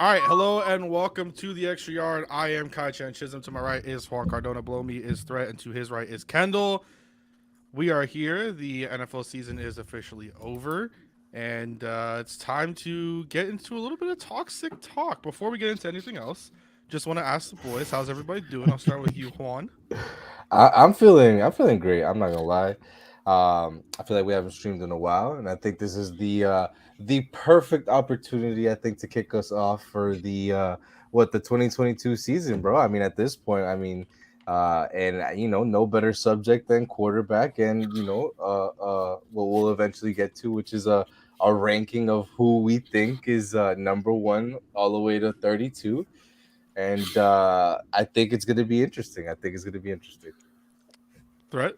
All right, hello and welcome to the Extra Yard. I am Kai Chan Chisholm. To my right is Juan Cardona. Below me is Threat, and to his right is Kendall. We are here. The NFL season is officially over, and it's time to get into a little bit of toxic talk. Before we get into anything else, just want to ask the boys, how's everybody doing? I'll start with you, Juan. I'm feeling great. I'm not gonna lie. I feel like we haven't streamed in a while, and I think this is the perfect opportunity. I think to kick us off for the 2022 season, bro. I mean, at this point, no better subject than quarterback, and what we'll eventually get to, which is a ranking of who we think is number one all the way to 32. And I think it's going to be interesting. Threat.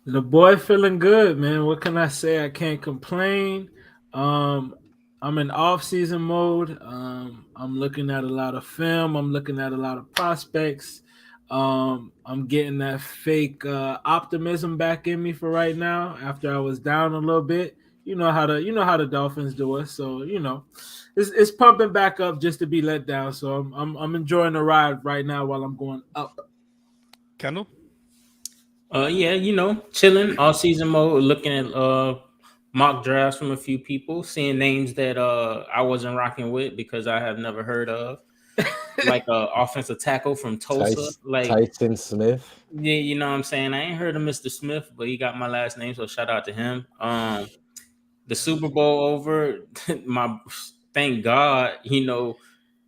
The boy feeling good, man. What can I say? I can't complain. I'm in off-season mode. I'm looking at a lot of film. I'm looking at a lot of prospects. I'm getting that fake optimism back in me for right now. After I was down a little bit, you know how the Dolphins do us. So it's pumping back up just to be let down. So I'm enjoying the ride right now while I'm going up. Kendall. Chilling all season mode, looking at mock drafts from a few people, seeing names that I wasn't rocking with because I have never heard of, like offensive tackle from Tulsa, Tyson Smith. Yeah, you know what I'm saying. I ain't heard of Mr. Smith, but he got my last name, so shout out to him. The Super Bowl over, thank God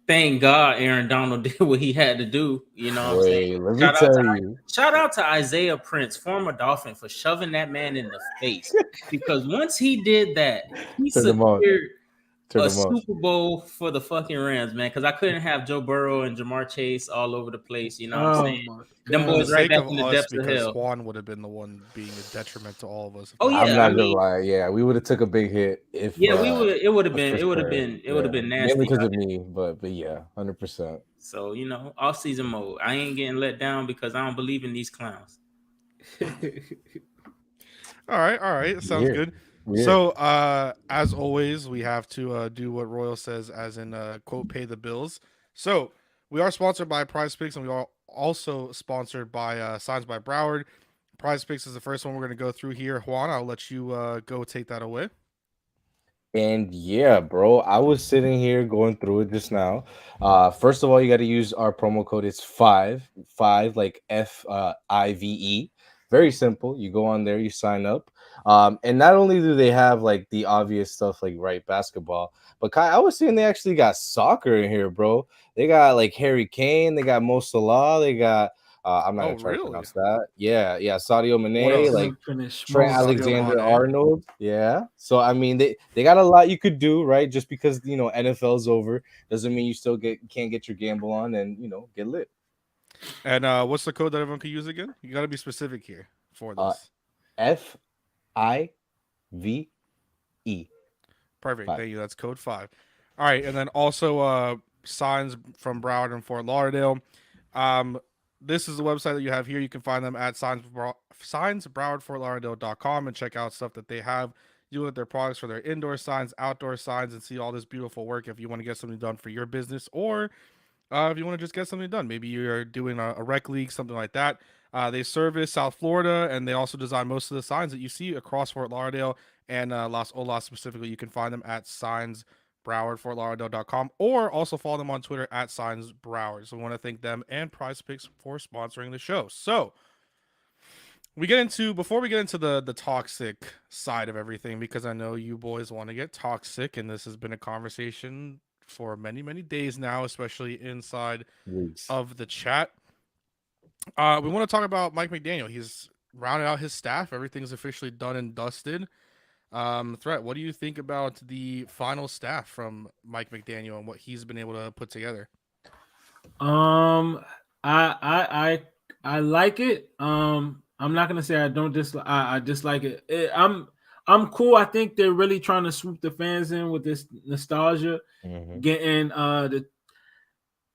Aaron Donald did what he had to do. You know what I'm saying? Let me tell you. Shout out to Isaiah Prince, former Dolphin, for shoving that man in the face. Because once he did that, he secured a Super Bowl for the fucking Rams, man. Because I couldn't have Joe Burrow and Jamar Chase all over the place. You know what I'm saying? Them boys right back in the depths of hell. Juan would have been the one being a detriment to all of us. Oh yeah, I'm not gonna lie. Yeah, we would have took a big hit if. Yeah, we would. It would have been nasty. Mainly because of me, but yeah, 100%. So off season mode. I ain't getting let down because I don't believe in these clowns. All right. Sounds good. Yeah. So, as always, we have to do what Royal says, as in quote, pay the bills. So, we are sponsored by Prize Picks, and we are also sponsored by Signs by Broward. Prize Picks is the first one we're going to go through here. Juan, I'll let you go take that away. And yeah, bro, I was sitting here going through it just now. First of all, you got to use our promo code. It's five like FIVE. Very simple. You go on there, you sign up. And not only do they have like the obvious stuff like basketball, but Kai, I was seeing they actually got soccer in here, bro. They got like Harry Kane, they got Mo Salah, they got I'm not gonna try to pronounce that. Yeah, Sadio Mane, like Trent Alexander-Arnold. Yeah. So I mean they got a lot you could do, right? Just because NFL's over doesn't mean you still can't get your gamble on and get lit. And what's the code that everyone can use again? You got to be specific here for this. FIVE. Perfect. Thank you. That's code 5. All right, and then also signs from Broward and Fort Lauderdale. This is the website that you have here. You can find them at signsbrowardfortlauderdale.com and check out stuff that they have. You look at their products for their indoor signs, outdoor signs, and see all this beautiful work if you want to get something done for your business, or if you want to just get something done. Maybe you're doing a rec league, something like that. They service South Florida, and they also design most of the signs that you see across Fort Lauderdale and Las Olas specifically. You can find them at signsbrowardfortlauderdale.com, or also follow them on Twitter at signsbroward. So we want to thank them and Prize Picks for sponsoring the show. So before we get into the toxic side of everything, because I know you boys want to get toxic, and this has been a conversation for many, many days now, especially inside of the chat. We want to talk about Mike McDaniel. He's rounded out his staff. Everything's officially done and dusted. Threat, what do you think about the final staff from Mike McDaniel and what he's been able to put together? I like it. I'm not gonna say I don't dislike. I dislike it. I'm cool. I think they're really trying to swoop the fans in with this nostalgia, getting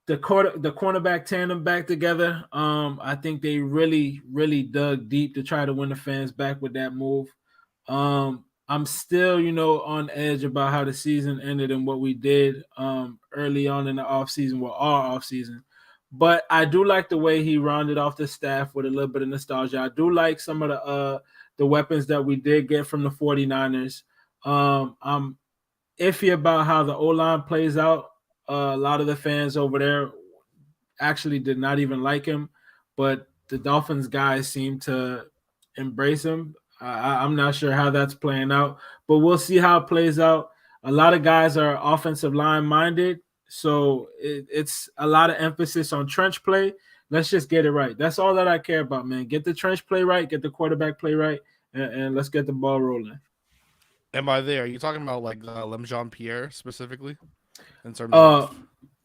the cornerback tandem back together. I think they really, really dug deep to try to win the fans back with that move. I'm still, on edge about how the season ended and what we did early on in the offseason, our offseason. But I do like the way he rounded off the staff with a little bit of nostalgia. I do like some of the weapons that we did get from the 49ers. I'm iffy about how the O-line plays out. A lot of the fans over there actually did not even like him, but the Dolphins guys seem to embrace him. I'm not sure how that's playing out, but we'll see how it plays out. A lot of guys are offensive line minded, so it's a lot of emphasis on trench play. Let's just get it right. That's all that I care about, man. Get the trench play right, get the quarterback play right, and let's get the ball rolling. And by there, are you talking about like Lem Jean-Pierre specifically? In terms of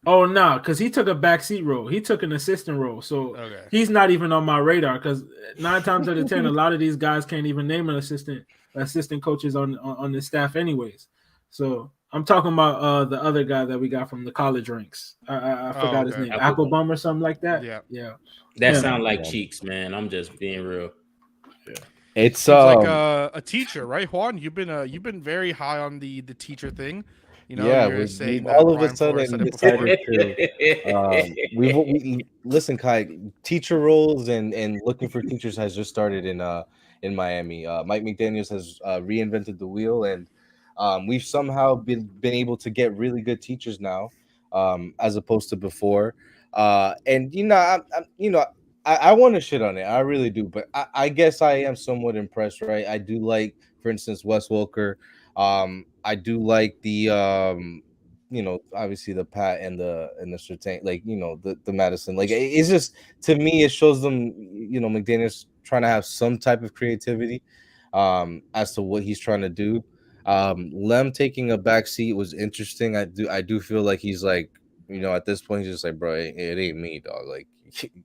oh no, because he took a backseat role. He took an assistant role, so he's not even on my radar. Because 9 times out of 10, a lot of these guys can't even name an assistant coaches on the staff, anyways. So I'm talking about the other guy that we got from the college ranks. I forgot his name, Applebum or something like that. Yeah. That sound like cheeks, man. I'm just being real. Yeah. It's like a teacher, right, Juan? You've been very high on the teacher thing. You're saying that all of a sudden decided to. We listen, Kai. Teacher roles and looking for teachers has just started in Miami. Mike McDaniels has reinvented the wheel, and we've somehow been able to get really good teachers now, as opposed to before. And I want to shit on it. I really do, but I guess I am somewhat impressed, right? I do like, for instance, Wes Welker. I do like the obviously the Pat and the Surtain, like the Madison. Like it's just, to me, it shows them McDaniel's trying to have some type of creativity as to what he's trying to do. Lem taking a back seat was interesting. I do feel like he's like, at this point he's just like, bro, it ain't me, dog. Like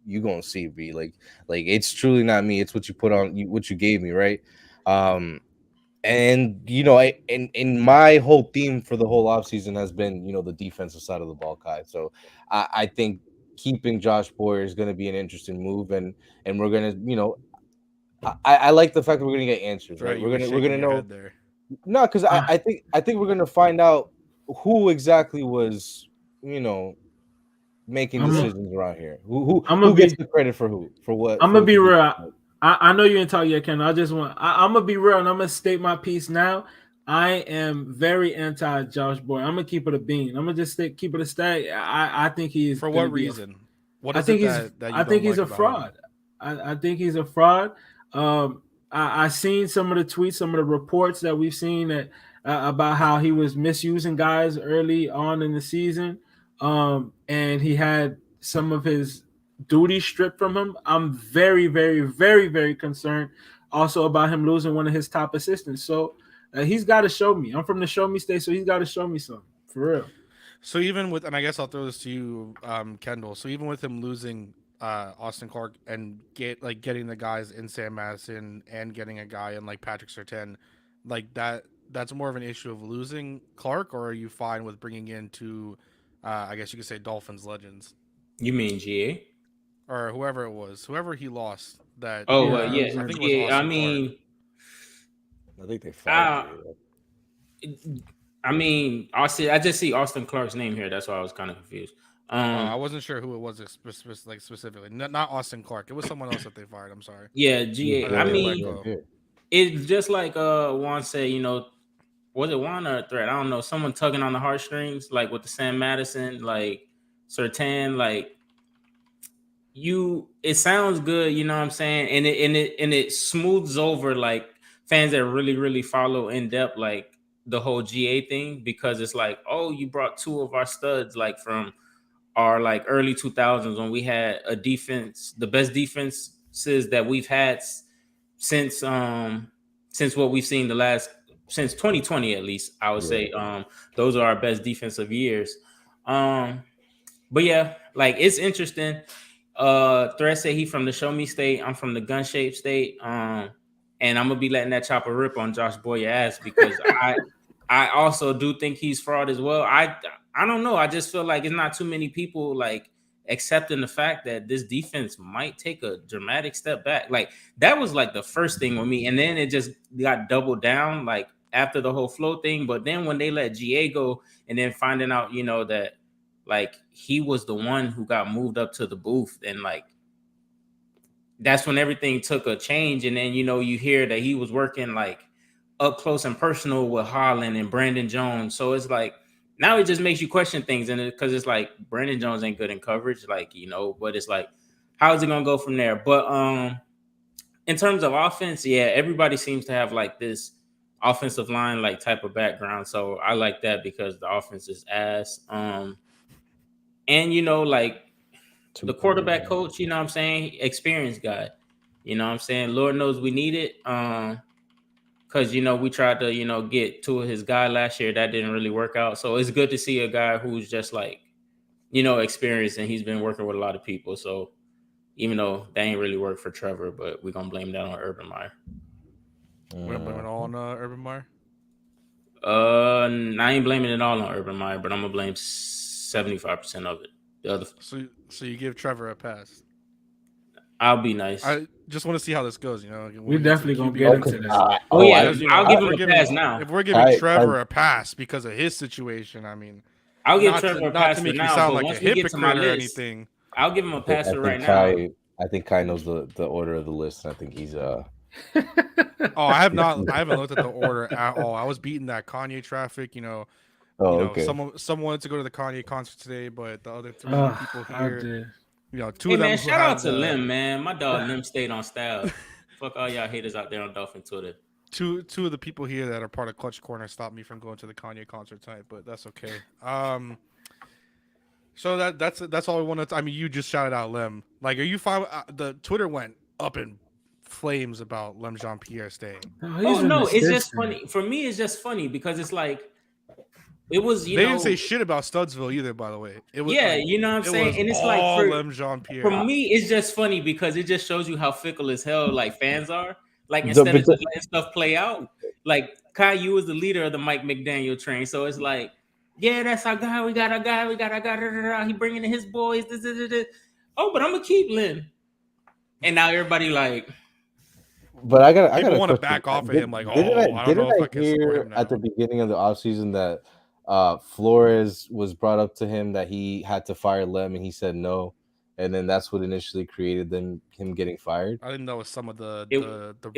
you gonna see me, like it's truly not me. It's what you put on, what you gave me, right? And in my whole theme for the whole offseason has been the defensive side of the ball, Kai. So I think keeping Josh Boyer is going to be an interesting move, and we're gonna I like the fact that we're gonna get answers, right? We're gonna know. No, because I think we're gonna find out who exactly was making decisions around here. Who gets the credit for who, for what? I'm gonna be real. I know you didn't talk yet, Ken. I'm gonna be real, and I'm gonna state my piece now. I am very anti Josh Boyer. I'm gonna keep it a bean. I'm gonna just keep it a stag. I think he's, for what reason? I think he's a fraud. I think he's a fraud. I seen some of the tweets, some of the reports that we've seen that about how he was misusing guys early on in the season, and he had some of his duty stripped from him. I'm very, very, very, very concerned also about him losing one of his top assistants. So he's got to show me. I'm from the show me state, so he's got to show me something for real. So even with, and I guess I'll throw this to you, Kendall. So even with him losing Austin Clark and getting the guys in Sam Madison and getting a guy in like Patrick Surtain, like that's more of an issue of losing Clark, or are you fine with bringing in two, I guess you could say Dolphins legends? You mean GA? Or whoever he lost that. I think GA, it was Austin Clark. I think they fired I mean, Austin. I just see Austin Clark's name here. That's why I was kind of confused. I wasn't sure who it was specifically. Not Austin Clark. It was someone else that they fired. I'm sorry. Yeah, GA. I mean, it's just like Juan said. Was it Juan or a threat? I don't know. Someone tugging on the heartstrings, like with the Sam Madison, like Surtain, like it sounds good. You know what I'm saying? And it smooths over like fans that really, really follow in depth, like the whole GA thing, because it's like, oh, you brought two of our studs, like from our like early 2000s when we had a defense, the best defenses that we've had since what we've seen since 2020, at least I would say. Those are our best defensive years. But yeah, like it's interesting. Threat say he from the show me state. I'm from the gun shaped state. And I'm gonna be letting that chopper rip on Josh Boyer ass because I also do think he's fraud as well. I don't know. I just feel like it's not too many people like accepting the fact that this defense might take a dramatic step back. Like that was like the first thing with me, and then it just got doubled down like after the whole flow thing. But then when they let GA go, and then finding out, you know, that like he was the one who got moved up to the booth, and like that's when everything took a change. And then, you know, you hear that he was working like up close and personal with Holland and Brandon Jones. So it's like now it just makes you question things, and because it's like Brandon Jones ain't good in coverage, like, you know, but it's like, how is it gonna go from there? But in terms of offense, yeah, everybody seems to have like this offensive line like type of background. So I like that because the offense is ass. And you know, like the quarterback coach, you know what I'm saying, experienced guy. You know what I'm saying? Lord knows we need it. Because, you know, we tried to, you know, get to his guy last year. That didn't really work out. So it's good to see a guy who's just like, you know, experienced, and he's been working with a lot of people. So even though that ain't really worked for Trevor, but we're going to blame that on Urban Meyer. We're going to blame it all on Urban Meyer? I ain't blaming it all on Urban Meyer, but I'm going to blame 75% of it. The other. So you give Trevor a pass? I'll be nice. I just want to see how this goes. You know, we're definitely gonna get into this. I'll give him a pass now. If we're giving Trevor a pass because of his situation, I mean, I'll give Trevor a pass to make now, you sound but like once a we get to my hypocrite or list, anything. I'll give him a pass right now. I think Kai knows the order of the list. I think he's Oh, I haven't looked at the order at all. I was beating that Kanye traffic, you know. Okay. Someone wanted to go to the Kanye concert today, but the other three people here, you know, two of them. Man, shout out to Lim, man. My dog Lim stayed on style. Fuck all y'all haters out there on Dolphin Twitter. Two of the people here that are part of Clutch Corner stopped me from going to the Kanye concert tonight, but that's okay. So that's all I wanted. I mean, you just shouted out Lim. Like, are you fine? The Twitter went up in flames about Lem Jean-Pierre staying. No, it's just funny. For me, it's just funny because it's like it was. They didn't say shit about Studsville either, by the way. It was you know what I'm saying, and it's all like for Lem Jean-Pierre. For me, it's just funny because it just shows you how fickle as hell like fans are. Like instead of just letting stuff play out, like Caillou was the leader of the Mike McDaniel train, so it's like, yeah, that's our guy. We got our guy. He bringing in his boys. Oh, but I'm gonna keep Lynn. And now everybody like. But I got. People want to back off of him. Like, I don't know if I can support him now. At the beginning of the offseason that Flores was brought up to him that he had to fire Lem, and he said no, and then that's what initially created him getting fired. I didn't know it was some of the it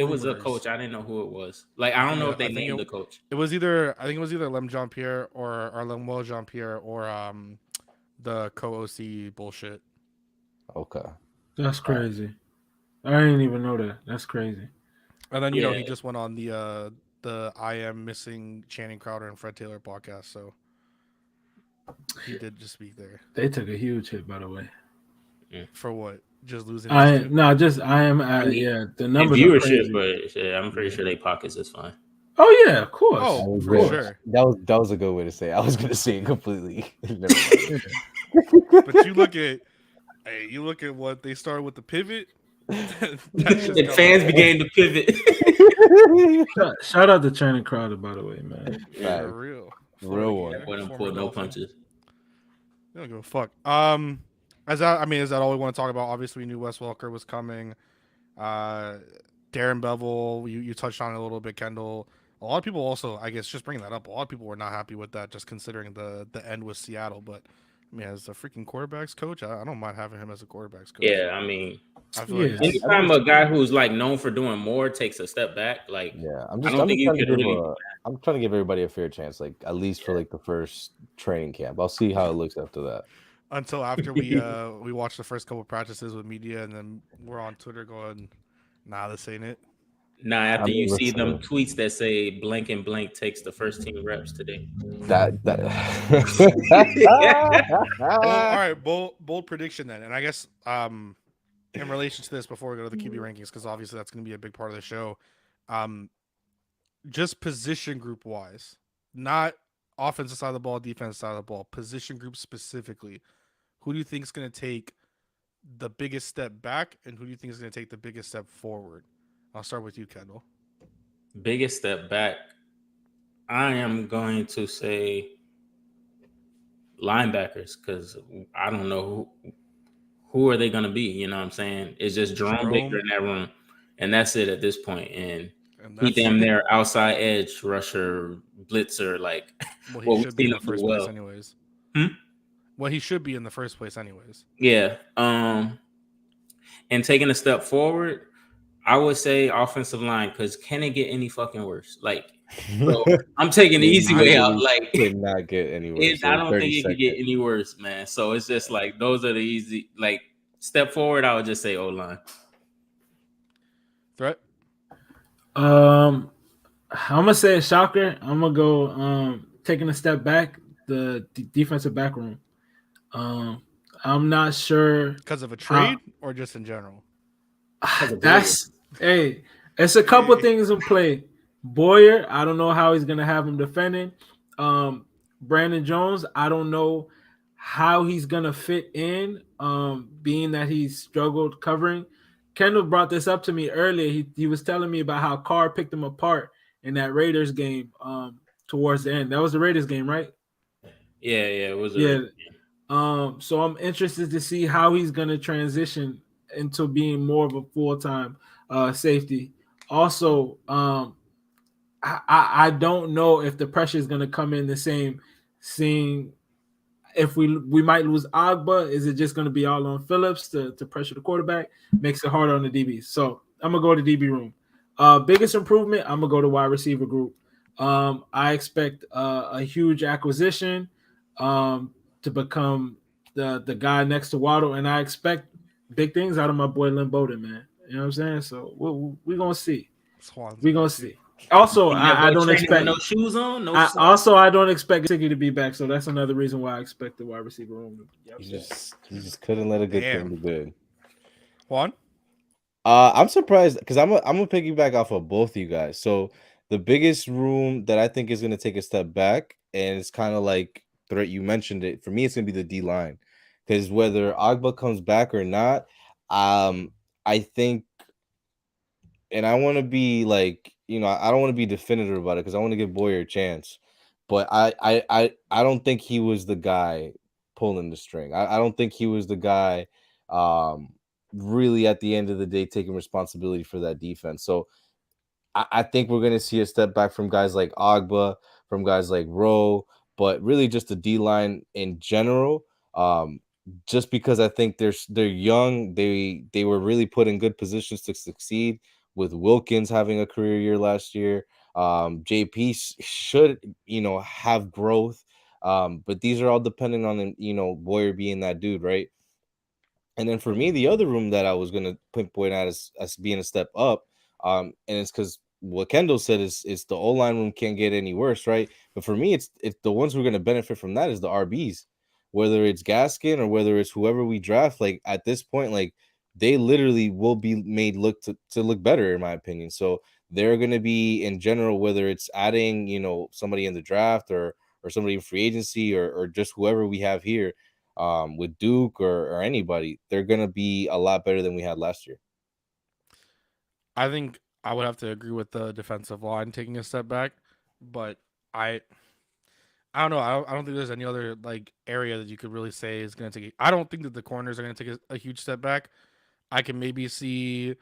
was a coach. I didn't know who it was. Like, I don't know if they named the coach. It was either Lem Jean-Pierre or Lemuel Jean-Pierre or the co-OC bullshit. Okay, that's crazy. I didn't even know that. That's crazy. And then you know he just went on the I Am Missing Channing Crowder and Fred Taylor podcast, so he did just speak there. They took a huge hit, by the way. For what? Just losing? I am the numbers viewership, but I'm pretty sure they pockets is fine. Oh yeah, of course. Oh, for sure. That was a good way to say it. I was gonna say it completely. But you look at what they started with the pivot. And fans began to pivot. Shout out to Channing Crowder, by the way, man. Yeah, real one. Wouldn't pull no punches. They don't give a fuck. Is that all we want to talk about? Obviously, we knew Wes Welker was coming. Darren Bevel, you touched on it a little bit, Kendall. A lot of people also, I guess, just bringing that up. A lot of people were not happy with that, just considering the end with Seattle. But I mean, as a freaking quarterbacks coach, I don't mind having him as a quarterbacks coach. Yeah, I mean, anytime a guy who's like known for doing more takes a step back, like I'm trying to give everybody a fair chance, like at least for like the first training camp. I'll see how it looks after that. Until after we watch the first couple of practices with media, and then we're on Twitter going, "Nah, this ain't it." Nah, after you see them tweets that say blank and blank takes the first team reps today. Well, all right, bold prediction then. And I guess in relation to this, before we go to the QB rankings, because obviously that's going to be a big part of the show, just position group wise, not offensive side of the ball, defensive side of the ball, position group specifically, who do you think is going to take the biggest step back, and who do you think is going to take the biggest step forward? I'll start with you, Kendall. Biggest step back. I am going to say linebackers because I don't know who are they going to be. You know what I'm saying? It's just Jerome Baker in that room, and that's it at this point. And he damn near outside edge rusher, blitzer, like well, he should be in the first place anyways. Well, he should be in the first place anyways. Yeah. And taking a step forward, I would say offensive line because can it get any fucking worse? Like, bro, I'm taking the easy way out. Like, it not get any worse. I don't think it could get any worse, man. So it's just like those are the easy. Like, step forward, I would just say O line. Threat. I'm gonna say a shocker. I'm gonna go taking a step back. The defensive back room. I'm not sure because of a trade or just in general. That's it's a couple things in play. Boyer, I don't know how he's gonna have him defending. Brandon Jones, I don't know how he's gonna fit in. Being that he's struggled covering. Kendall brought this up to me earlier. He was telling me about how Carr picked him apart in that Raiders game. Towards the end, that was the Raiders game, right? Yeah, it was. Raiders game. So I'm interested to see how he's gonna transition into being more of a full-time safety. Also, I don't know if the pressure is going to come in the same. Seeing if we might lose Agba, is it just going to be all on Phillips to pressure the quarterback? Makes it harder on the DBs. So I'm gonna go to DB room. Biggest improvement, I'm gonna go to wide receiver group. I expect a huge acquisition to become the guy next to Waddle, and I expect big things out of my boy Lynn Bowden, man. You know what I'm saying? So we're gonna see. We're gonna see. Also, I don't expect no shoes on. I don't expect Siggy to be back, so that's another reason why I expect the wide receiver room. You just couldn't let a good thing be good. Juan, I'm surprised because I'm gonna piggyback off of both of you guys. So the biggest room that I think is gonna take a step back, and it's kind of like Threat, you mentioned it. For me, it's gonna be the D line, because whether Agba comes back or not, I think, and I want to be like, I don't want to be definitive about it because I want to give Boyer a chance, but I don't think he was the guy pulling the string. I don't think he was the guy really at the end of the day taking responsibility for that defense. So I think we're gonna see a step back from guys like Agba, from guys like Rowe, but really just the D line in general. Just because I think they're young, they were really put in good positions to succeed. With Wilkins having a career year last year, JP should have growth, but these are all depending on Boyer being that dude, right? And then for me, the other room that I was gonna pinpoint at as being a step up, and it's because what Kendall said is the O-line room can't get any worse, right? But for me, it's the ones who are gonna benefit from that is the RBs, whether it's Gaskin or whether it's whoever we draft. Like at this point, like they literally will be made look to look better, in my opinion. So they're gonna be in general, whether it's adding somebody in the draft or somebody in free agency or just whoever we have here. With Duke or anybody, they're gonna be a lot better than we had last year. I think I would have to agree with the defensive line taking a step back, but I don't know. I don't think there's any other like area that you could really say is going to take. I don't think that the corners are going to take a huge step back. I can maybe see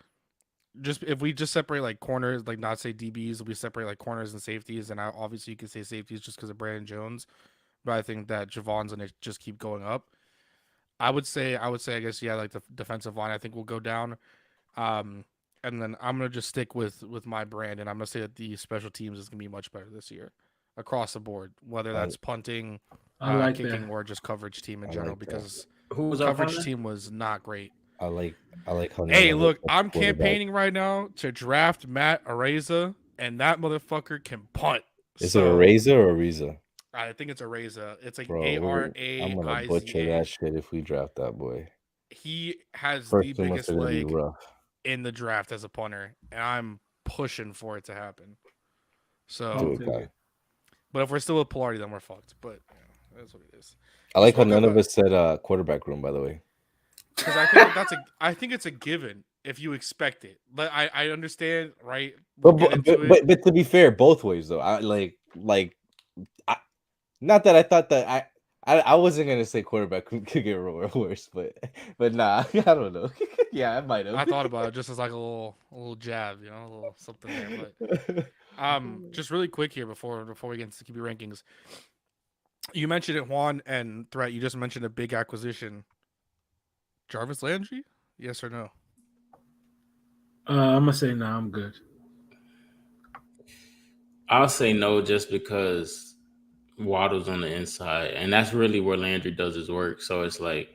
just if we just separate like corners, like not say DBs, we separate like corners and safeties, and obviously you can say safeties just because of Brandon Jones. But I think that Javon's gonna just keep going up. I would say, I guess, yeah, like the defensive line, I think will go down. And then I'm gonna just stick with my brand, and I'm gonna say that the special teams is gonna be much better this year, across the board, whether that's punting, kicking, or just coverage team in general. Because coverage team was not great. I like how. Hey, look, I'm campaigning right now to draft Matt Araiza, and that motherfucker can punt. Is it Araiza or Ariza? I think it's Araiza. It's like A-R-A-I-Z-A. I'm gonna butcher that shit if we draft that boy. He has the biggest leg in the draft as a punter, and I'm pushing for it to happen. So, but if we're still with Pilardi, then we're fucked. But that's what it is. I like how none of us said quarterback room, by the way. Because I think I think it's a given if you expect it. But I understand, right? We'll get into it. But to be fair, both ways though. I, not that I thought that I wasn't gonna say quarterback could get worse, but nah, I don't know. Yeah, I might have. I thought about it just as like a little jab, you know, a little something there. But just really quick here before we get into QB rankings. You mentioned it, Juan and Threat. You just mentioned a big acquisition. Jarvis Landry? Yes or no? I'm gonna say no. I'm good. I'll say no just because Waddle's on the inside, and that's really where Landry does his work. So it's like,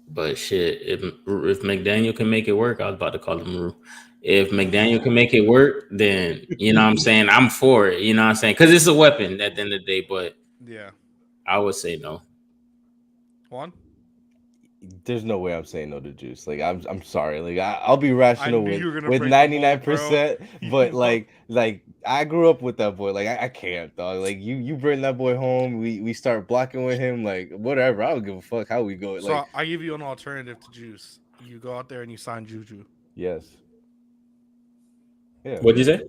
but shit, if McDaniel can make it work, I was about to call him Rue. If McDaniel can make it work, then you know what I'm saying, I'm for it. You know what I'm saying? Because it's a weapon at the end of the day, but yeah, I would say no. Juan? There's no way I'm saying no to Juice. Like I'm sorry. Like I'll be rational with 99%, but like I grew up with that boy. Like I can't, dog. Like you bring that boy home, we start blocking with him, like whatever. I don't give a fuck how we go. So I give you an alternative to Juice. You go out there and you sign Juju. Yes. Yeah. What'd you say?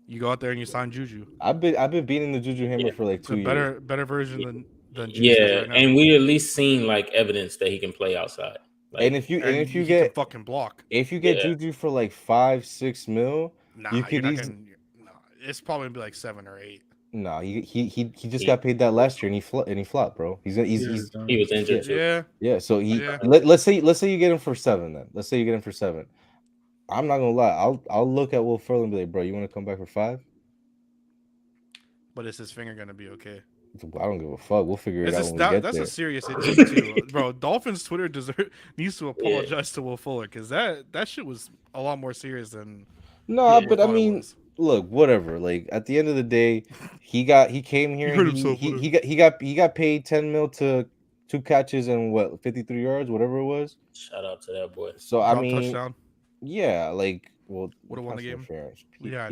You go out there and you sign Juju. I've been beating the Juju hammer for like 2 years. Better version than Juice right now. And we at least seen like evidence that he can play outside. Like, and if you get can fucking block, if you get Juju for like 5-6 mil, you could it's probably gonna be like 7 or 8. No, he just got paid that last year and he flopped, bro. He was injured. Yeah. So let's say you get him for 7 then. Let's say you get him for 7. I'm not gonna lie. I'll look at Will Ferrell and be like, bro, you want to come back for 5? But is his finger gonna be okay? I don't give a fuck. We'll figure it out when we get that's there. A serious injury too, bro. Dolphins Twitter needs to apologize to Will Fuller because that shit was a lot more serious than. No, but I mean, look, whatever. Like at the end of the day, he came here. He got paid 10 mil to 2 catches and 53 yards, whatever it was. Shout out to that boy. So I mean, touchdown. Yeah, like would have won the game. Yeah,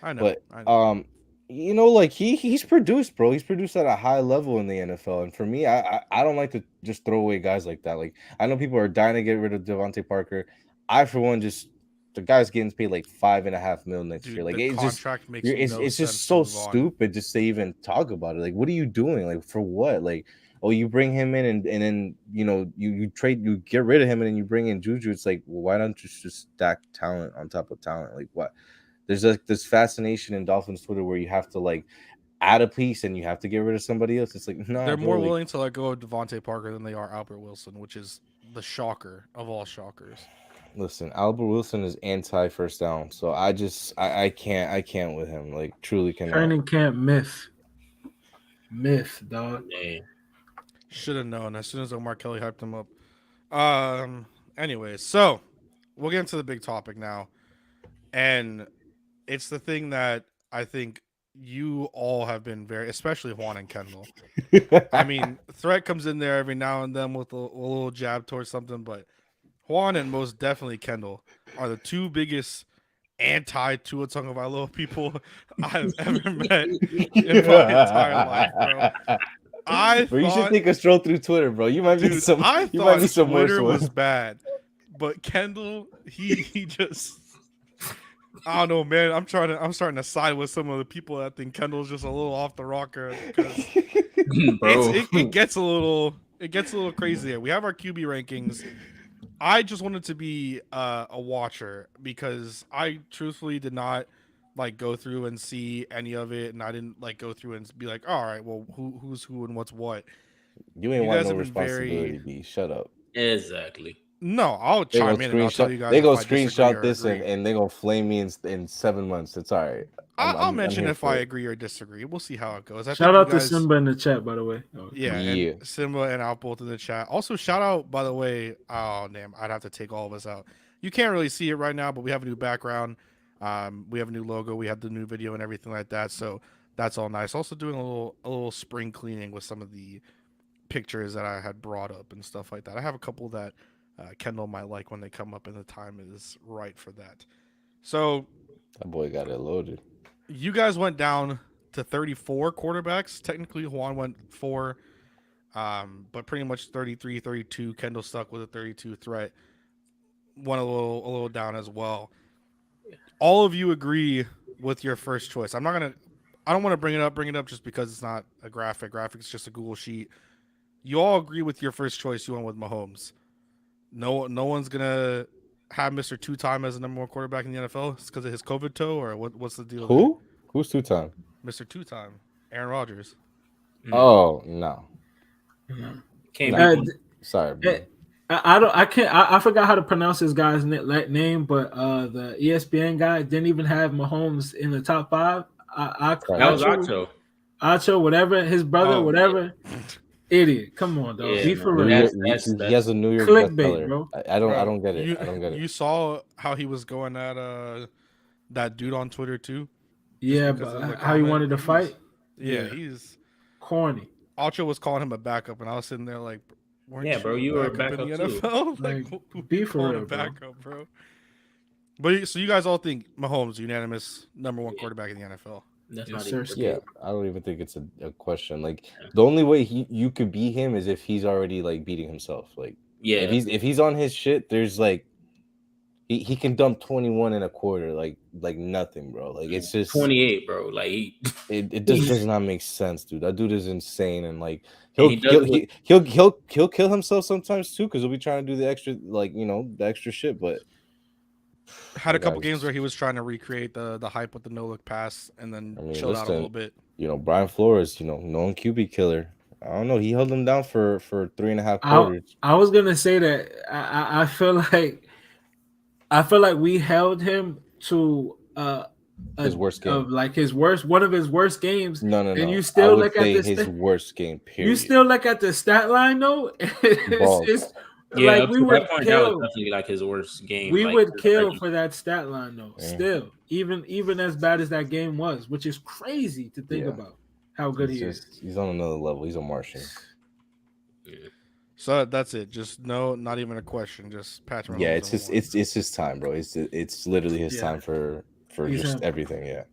I know. But you know, like he's produced, bro. He's produced at a high level in the NFL, and for me, I don't like to just throw away guys like that. Like I know people are dying to get rid of Devontae Parker. I, for one, just the guy's getting paid like $5.5 million next year. Like it's just so stupid just to even talk about it. Like, what are you doing? Like for what? Like, oh, you bring him in and then you know you get rid of him and then you bring in Juju. It's like, well, why don't you just stack talent on top of talent? Like what? There's like this fascination in Dolphins Twitter where you have to like add a piece and you have to get rid of somebody else. It's like, no, they're more willing to let go of Devontae Parker than they are Albert Wilson, which is the shocker of all shockers. Listen, Albert Wilson is anti first down, so I can't with him. Like truly cannot. Training camp myth, dog. Should have known as soon as Omar Kelly hyped him up. Anyways, so we'll get into the big topic now, and it's the thing that I think you all have been especially Juan and Kendall. I mean, Threat comes in there every now and then with a little jab towards something, but Juan and most definitely Kendall are the 2 biggest anti-Tua Tagovailoa people I've ever met in my entire life, bro. Bro, you should take a stroll through Twitter, bro. You might be some. I thought Twitter was bad, but Kendall, he just. I don't know, man. I'm starting to side with some of the people that think Kendall's just a little off the rocker because it gets a little crazy there. We have our QB rankings. I just wanted to be a watcher because I truthfully did not like go through and see any of it, and I didn't like go through and be like, all right, well, who's who and what's what. You ain't want no responsibility, B. Shut up. Exactly. No, I'll chime in and I'll tell you guys. They go screenshot this and they gonna flame me in 7 months. It's all right. I'll mention if I agree or disagree. We'll see how it goes. Shout out to Simba in the chat, by the way. Yeah. And Simba and Al both in the chat. Also, shout out, by the way. Oh, damn. I'd have to take all of us out. You can't really see it right now, but we have a new background. We have a new logo. We have the new video and everything like that. So that's all nice. Also doing a little spring cleaning with some of the pictures that I had brought up and stuff like that. I have a couple that Kendall might like when they come up and the time is right for that. So that boy got it loaded. You guys went down to 34 quarterbacks. Technically, Juan went 4. But pretty much 33, 32. Kendall stuck with a 32 threat. Went a little down as well. All of you agree with your first choice. I don't want to bring it up just because it's not a graphic. Graphic's just a Google sheet. You all agree with your first choice. You went with Mahomes. No one's gonna have Mr. Two-Time as the number one quarterback in the NFL. It's because of his COVID toe, or what's the deal? Who? Who's Two-Time? Mr. Two-Time, Aaron Rodgers. Oh no. Sorry, bro. I forgot how to pronounce this guy's name, but the ESPN guy didn't even have Mahomes in the top 5. That was Acho, whatever, his brother, whatever. Idiot. Come on, dog. Be for real. He has a New York clickbait, bro. I don't get it. I don't get it. You saw how he was going at that dude on Twitter too? Yeah, but how he wanted to fight? Yeah, he's corny. Acho was calling him a backup, and I was sitting there like, bro, you were a backup in the NFL? Like, be for real, backup, bro. But so you guys all think Mahomes unanimous number one quarterback in the NFL? That's I don't even think it's a question. Like the only way you could beat him is if he's already like beating himself. Like if he's on his shit, there's like he can dump 21 in a quarter like nothing, bro. Like it's just 28, bro. Like it just does not make sense, dude. That dude is insane, and like he'll kill himself sometimes too because he'll be trying to do the extra the extra shit, but. Had a couple games where he was trying to recreate the hype with the no look pass and then chilled out a little bit. Brian Flores, known QB killer. I don't know. He held him down for 3.5 quarters. I was gonna say that I feel like we held him to his worst game, one of his worst games. No. And you still look at his worst game. Period. You still look at the stat line though. It's like we would kill. That was definitely like his worst game. We would kill for that stat line though. Yeah. Still, even as bad as that game was, which is crazy to think about how good he is. He's on another level. He's a Martian. Yeah. So that's it. Just not even a question. Just Patrick. Yeah, it's his time, bro. It's literally his time for just everything. Yeah.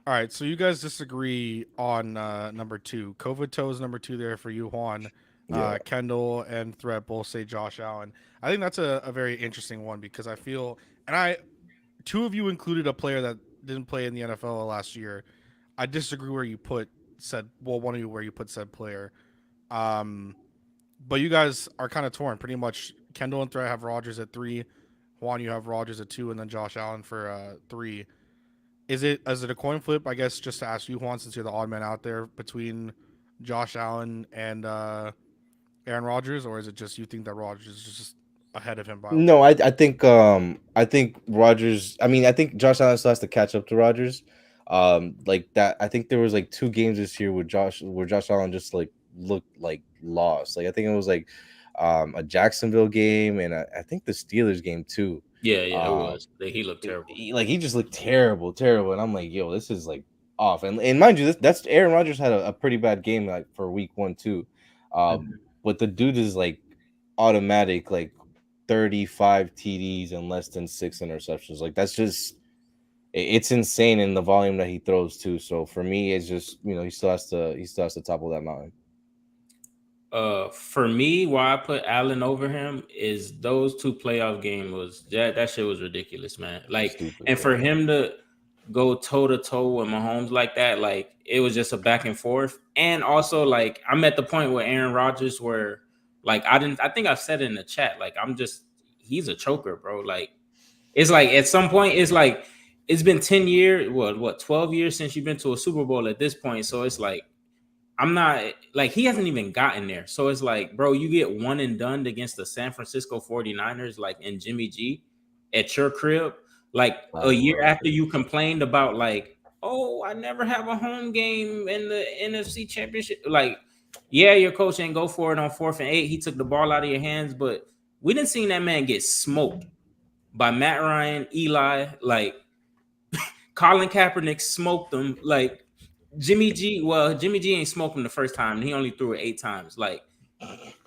All right. So you guys disagree on number 2. COVID toe is number 2 there for you, Juan. Kendall and Threat both say Josh Allen. I think that's a very interesting one because I feel, and two of you included a player that didn't play in the NFL last year. I disagree where you put one of you where you put said player. But you guys are kind of torn. Pretty much Kendall and Threat have Rodgers at 3. Juan, you have Rodgers at 2, and then Josh Allen for 3. Is it a coin flip? I guess just to ask you, Juan, since you're the odd man out there, between Josh Allen and Aaron Rodgers, or is it just you think that Rodgers is just ahead of him? No, I think Rodgers. I mean, I think Josh Allen still has to catch up to Rodgers. Like that. I think there was like 2 games this year where Josh Allen just like looked like lost. Like I think it was like a Jacksonville game and I think the Steelers game too. Yeah, it was. He looked terrible. He just looked terrible, and I'm like, yo, this is like off. And mind you, that's Aaron Rodgers had a pretty bad game like for week 1 too. But the dude is like automatic, like 35 TDs and less than 6 interceptions. Like that's just, it's insane in the volume that he throws too. So for me, it's just he still has to topple that mountain. For me, why I put Allen over him is those 2 playoff games was that shit was ridiculous, man. Like, stupid, and for him to go toe to toe with Mahomes like that, like it was just a back and forth. And also, like I'm at the point with Aaron Rodgers where, like I think I said it in the chat, like he's a choker, bro. Like it's like at some point it's like it's been 10 years, 12 years since you've been to a Super Bowl at this point. So it's like I'm not like he hasn't even gotten there. So it's like, bro, you get one and done against the San Francisco 49ers, like in Jimmy G at your crib, like a year after you complained about like, oh, I never have a home game in the NFC Championship. Like, yeah, your coach ain't go for it on 4th and 8. He took the ball out of your hands, but we didn't see that man get smoked by Matt Ryan, Eli, like Colin Kaepernick smoked him. Like Jimmy G ain't smoked him the first time. He only threw it 8 times. Like,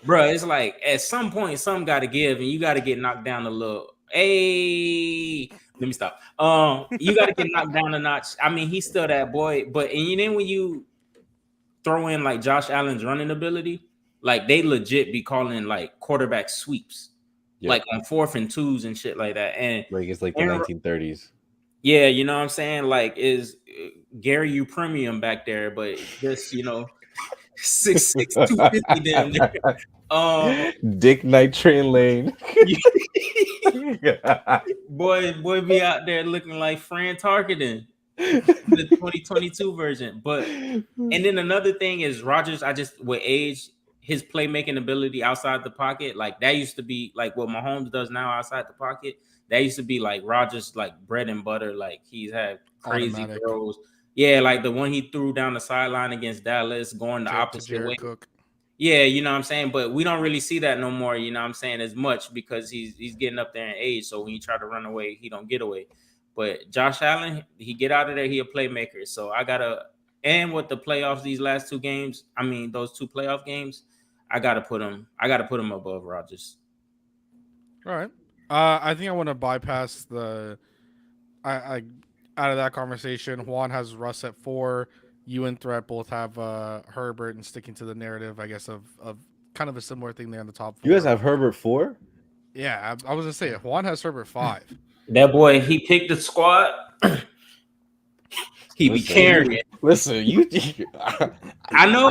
bro, it's like at some point, something got to give, and you got to get knocked down a little. Hey, let me stop. You got to get knocked down a notch. I mean, he's still that boy, but and then when you throw in like Josh Allen's running ability, like they legit be calling like quarterback sweeps, like on 4th and 2s and shit like that. And like it's like the 1930s. Yeah, you know what I'm saying? Like, is Gary U premium back there, but just 6'6", 250 damn there. Dick Night Train Lane. boy be out there looking like Fran Tarkenton, the 2022 version. But and then another thing is Rodgers, with age, his playmaking ability outside the pocket, like that used to be like what Mahomes does now outside the pocket. That used to be like Rodgers, like bread and butter. Like he's had crazy throws. Yeah, like the one he threw down the sideline against Dallas, going the opposite way. Cook. Yeah, you know what I'm saying? But we don't really see that no more, you know what I'm saying, as much because he's getting up there in age. So when you try to run away, he don't get away. But Josh Allen, he get out of there, he a playmaker. So and with the playoffs, these last 2 games, I mean those 2 playoff games, I gotta put him above Rodgers. All right. I think I want to bypass I out of that conversation. Juan has Russ at 4. You and Threat both have Herbert, and sticking to the narrative, I guess, of kind of a similar thing there in the top 4. You guys have Herbert 4? Yeah, I was gonna say Juan has Herbert 5. That boy, he picked the squad. He be carrying. Listen, I know.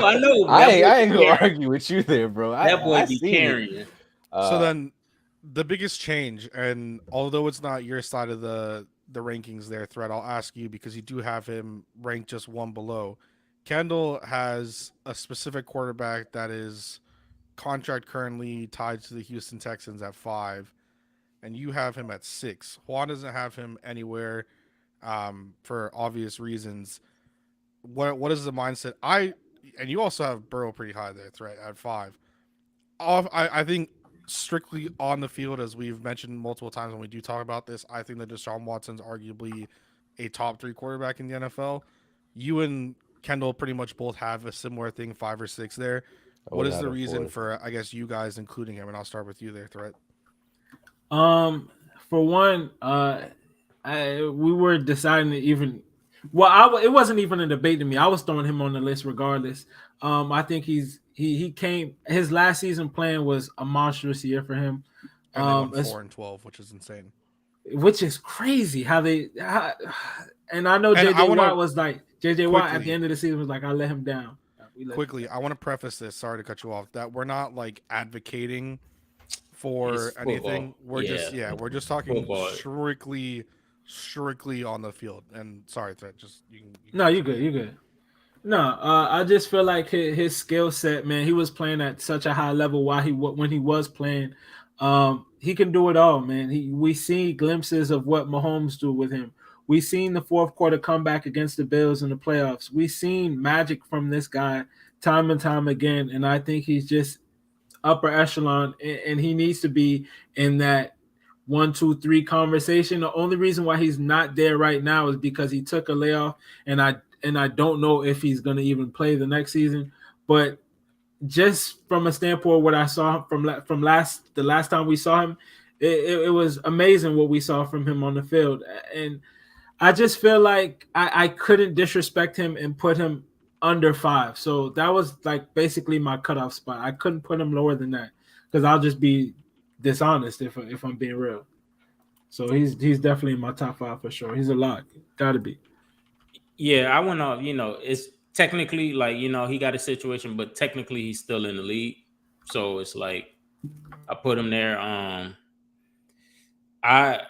I ain't gonna argue with you there, bro. That boy be carrying. So then, the biggest change, and although it's not your side of the rankings there, Thread, I'll ask you because you do have him ranked just 1 below. Kendall has a specific quarterback that is contract currently tied to the Houston Texans at 5, and you have him at 6. Juan doesn't have him anywhere for obvious reasons. What is the mindset? And you also have Burrow pretty high there, Thread, at 5. I think strictly on the field, as we've mentioned multiple times when we do talk about this, I think that Deshaun Watson's arguably a top 3 quarterback in the NFL. You and Kendall pretty much both have a similar thing, 5 or 6 there. What is the reason for, I guess, you guys including him? And I'll start with you there, Threat. For one, we were deciding to even. Well, it wasn't even a debate to me. I was throwing him on the list regardless. I think he came. His last season playing was a monstrous year for him. And they won 4-12, which is insane. Which is crazy how and I know JJ Watt was like Watt at the end of the season was like, I let him down. Quickly, I want to preface this. Sorry to cut you off. That we're not like advocating for anything. We're just talking strictly on the field. And sorry, Threat, just you can No, you're good. No, I just feel like his skill set, man. He was playing at such a high level when he was playing. He can do it all, man. We see glimpses of what Mahomes do with him. We seen the 4th quarter comeback against the Bills in the playoffs. We seen magic from this guy time and time again, and I think he's just upper echelon, and he needs to be in that 1, 2, 3 conversation. The only reason why he's not there right now is because he took a layoff, and I don't know if he's going to even play the next season. But just from a standpoint of what I saw from the last time we saw him, it was amazing what we saw from him on the field. And I just feel like I couldn't disrespect him and put him under 5. So that was like basically my cutoff spot. I couldn't put him lower than that because I'll just be dishonest if I'm being real. So he's definitely in my top 5 for sure. He's a lock. Gotta be. Yeah, I went off, it's technically like, he got a situation, but technically he's still in the league. So it's like I put him there. I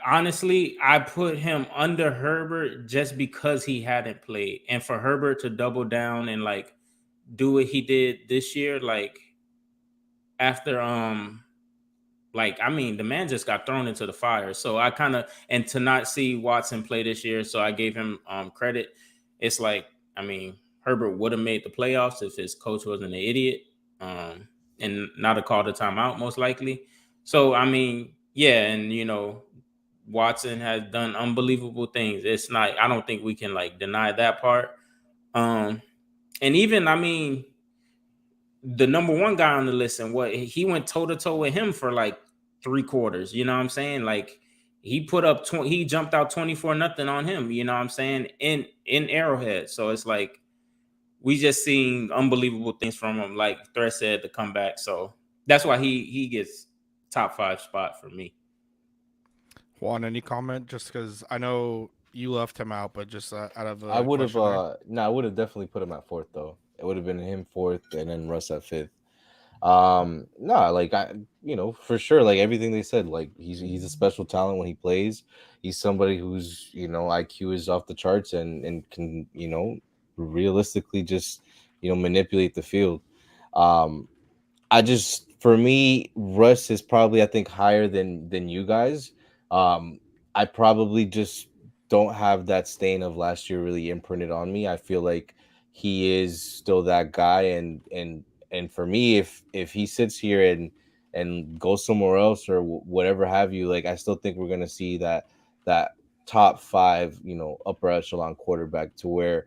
put him under Herbert just because he hadn't played. And for Herbert to double down and like do what he did this year, like after the man just got thrown into the fire. So I and to not see Watson play this year, so I gave him credit. It's like, Herbert would have made the playoffs if his coach wasn't an idiot and not a call to timeout, most likely. So, yeah, and, Watson has done unbelievable things. It's not, I don't think we can, deny that part. And even, the number 1 guy on the list, and what he went toe-to-toe with him for, 3 quarters, you know what I'm saying? He put up he jumped out 24-0 on him, you know what I'm saying, in Arrowhead. So it's like we just seen unbelievable things from him. Like Threat said, to come back. So that's why he gets top 5 spot for me. Juan, any comment? Just because I know you left him out, but just out of the I would have question there. I would have definitely put him at fourth though. It would have been him fourth and then Russ at fifth. No, like I, for sure, like everything they said, like he's a special talent when he plays. He's somebody who's IQ is off the charts and can realistically just manipulate the field. Um, I just for me, Russ is probably I think higher than you guys. I probably just don't have that stain of last year really imprinted on me. I feel like he is still that guy, and for me, if he sits here and goes somewhere else or whatever have you, like I still think we're gonna see that top five, upper echelon quarterback to where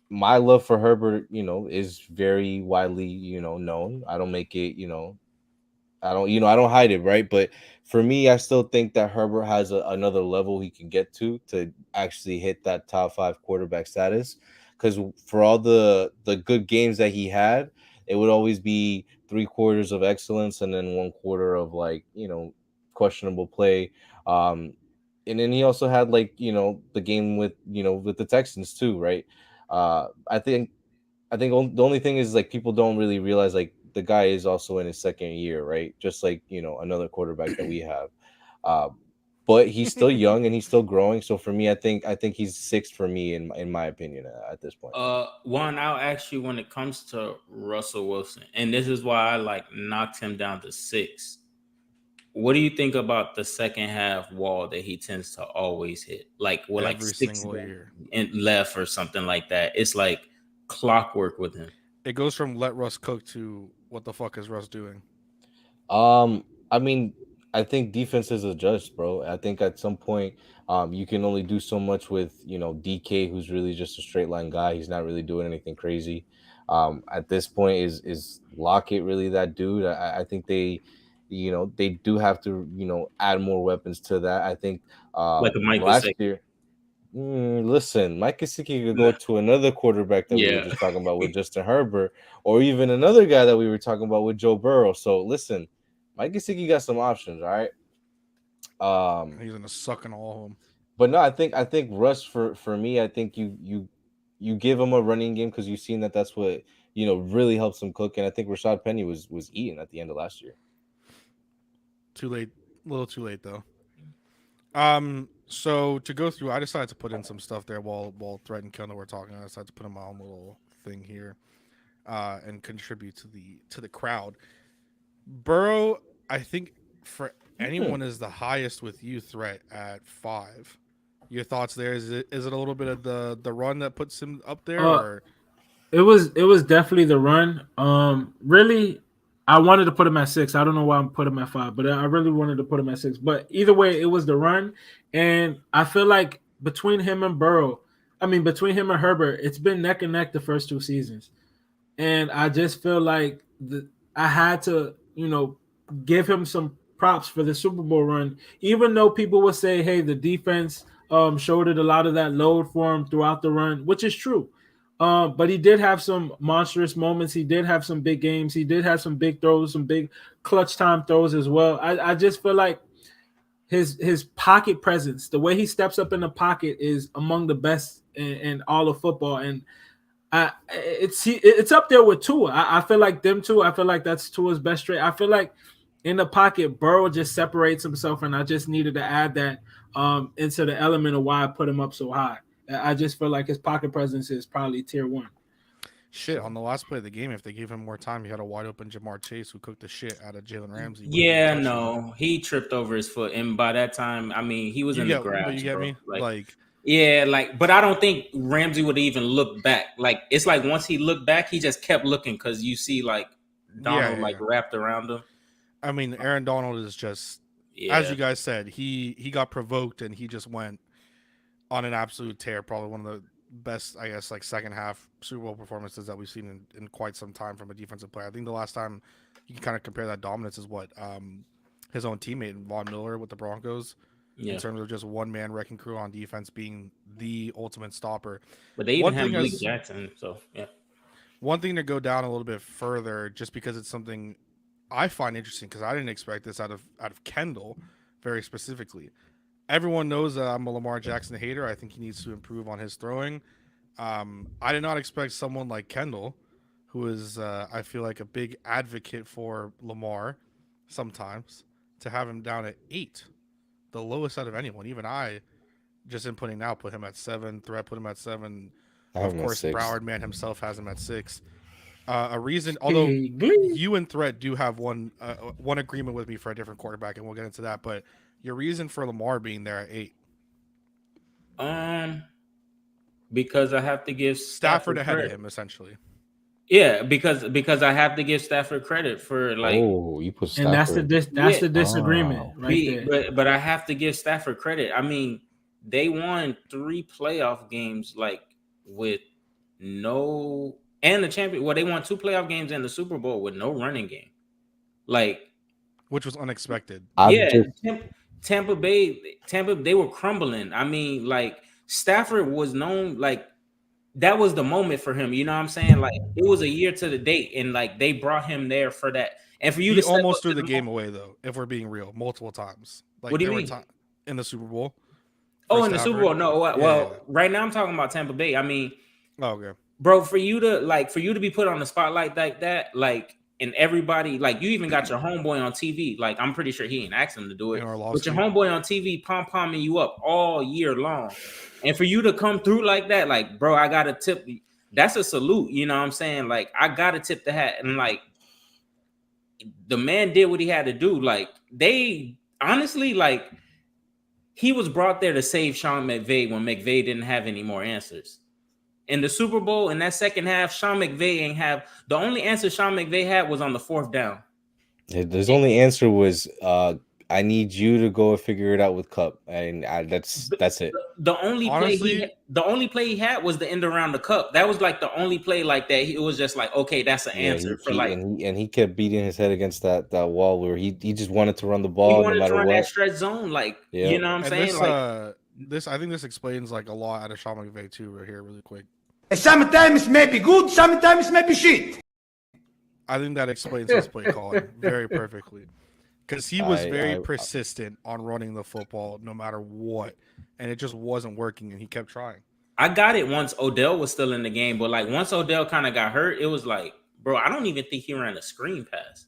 my love for Herbert, is very widely, known. I don't make it, I don't hide it, right? But for me, I still think that Herbert has another level he can get to actually hit that top five quarterback status. Because for all the good games that he had, it would always be 3 quarters of excellence and then 1 quarter of like questionable play. Um, and then he also had like the game with with the Texans too, right? I think the only thing is like people don't really realize like the guy is also in his second year, right? Just like another quarterback that we have, uh, but he's still young and he's still growing. So for me, I think he's sixth for me in my opinion at this point. One, I'll ask you when it comes to Russell Wilson, and this is why I like knocked him down to 6. What do you think about the second half wall that he tends to always hit? Like with like Every 6 single year. and left or something like that. It's like clockwork with him. It goes from let Russ cook to what the fuck is Russ doing? I mean, I think defenses adjust, bro. I think at some point, you can only do so much with DK, who's really just a straight line guy. He's not really doing anything crazy. At this point, is Lockett really that dude? I think they do have to add more weapons to that. I think Like a Mike last Gesicki. year. Listen, Mike Gesicki could go to another quarterback that we were Yeah. just talking about with Justin Herbert, or even another guy that we were talking about with Joe Burrow. So listen, Mike Gesicki got some options, all right. He's gonna suck in all of them. But no, I think Russ for me, I think you give him a running game because you've seen that's what really helps him cook, and I think Rashad Penny was eating at the end of last year. Too late, a little too late though. So to go through, I decided to put in some stuff there while Thread and Kendall were talking. I decided to put in my own little thing here, and contribute to the crowd. Burrow, I think for anyone is the highest with you threat at 5. Your thoughts there? Is it a little bit of the run that puts him up there, or It was definitely the run. Really, I wanted to put him at 6. I don't know why I'm putting him at 5, but I really wanted to put him at 6. But either way, it was the run, and I feel like between him and Burrow, between him and Herbert, it's been neck and neck the first 2 seasons, and I just feel like I had to, give him some props for the Super Bowl run, even though people would say, "Hey, the defense shouldered a lot of that load for him throughout the run," which is true. But he did have some monstrous moments. He did have some big games. He did have some big throws, some big clutch time throws as well. I just feel like his pocket presence, the way he steps up in the pocket, is among the best in all of football. And it's up there with Tua. I feel like them two. I feel like that's Tua's best trait. I feel like in the pocket, Burrow just separates himself, and I just needed to add that into the element of why I put him up so high. I just feel like his pocket presence is probably tier 1. shit? On the last play of the game, if they gave him more time, he had a wide open Jamar Chase who cooked the shit out of Jalen Ramsey. Yeah, no, he tripped over his foot, and by that time, he was in the grass. But you get bro. me, like yeah, but I don't think Ramsey would even look back. Like it's like once he looked back, he just kept looking because you see like Donald wrapped around him. I mean, Aaron Donald is just as you guys said, he got provoked and he just went on an absolute tear. Probably one of the best, I guess, like second half Super Bowl performances that we've seen in quite some time from a defensive player. I think the last time you can kind of compare that dominance is what his own teammate Von Miller with the Broncos. in terms of just one man wrecking crew on defense being the ultimate stopper. But they even have Malik Jackson, so yeah. One thing to go down a little bit further, just because it's something I find interesting, because I didn't expect this out of Kendall very specifically. Everyone knows that I'm a Lamar Jackson hater. I think he needs to improve on his throwing. I did not expect someone like Kendall, who is, I feel like, a big advocate for Lamar sometimes, to have him down at 8, the lowest out of anyone. Even I, just inputting now, put him at 7. Threat put him at 7. Of course, Broward Man himself has him at 6. A reason, although you and Threat do have one agreement with me for a different quarterback, and we'll get into that, but your reason for Lamar being there at 8? Because I have to give Stafford ahead of him, essentially. Yeah, because I have to give Stafford credit for like. Oh, you put Stafford. And that's the disagreement, right there. But I have to give Stafford credit. I mean, they won 3 playoff games like with no, and the champion. Well, they won 2 playoff games and the Super Bowl with no running game, like, which was unexpected. Tampa Bay, they were crumbling. I mean, like, Stafford was known, like, that was the moment for him. You know what I'm saying? Like, it was a year to the date, and like they brought him there for that. And for you to almost threw the game away, though, if we're being real, multiple times. Like, what do you mean? In the Super Bowl? Oh, in the Super Bowl? No. Well, right now I'm talking about Tampa Bay. I mean, okay, bro, for you to be put on the spotlight like that, like, and everybody, like, you even got your homeboy on TV. Like, I'm pretty sure he ain't asked him to do it, but your homeboy on TV pom-pomming you up all year long. And for you to come through like that, like, bro, I got to tip. That's a salute. You know what I'm saying? Like, I got to tip the hat. And, like, the man did what he had to do. Like, they honestly, like, he was brought there to save Sean McVay when McVay didn't have any more answers. In the Super Bowl, in that second half, Sean McVay ain't have. The only answer Sean McVay had was on the 4th down. His only answer was, I need you to go and figure it out with Cup, and that's it. The only play he had was the end around the Cup. That was like the only play like that. It was just like, okay, that's an answer for like. And he kept beating his head against that wall where he just wanted to run the ball. He wanted to run that stretch zone, like, you know what I'm saying? This I think this explains like a lot out of Sean McVay too. Right here, really quick. Sometimes maybe good, sometimes maybe shit. I think that explains his play calling very perfectly. Because he was very persistent on running the football no matter what. And it just wasn't working, and he kept trying. I got it once Odell was still in the game, but like once Odell kind of got hurt, it was like, bro, I don't even think he ran a screen pass.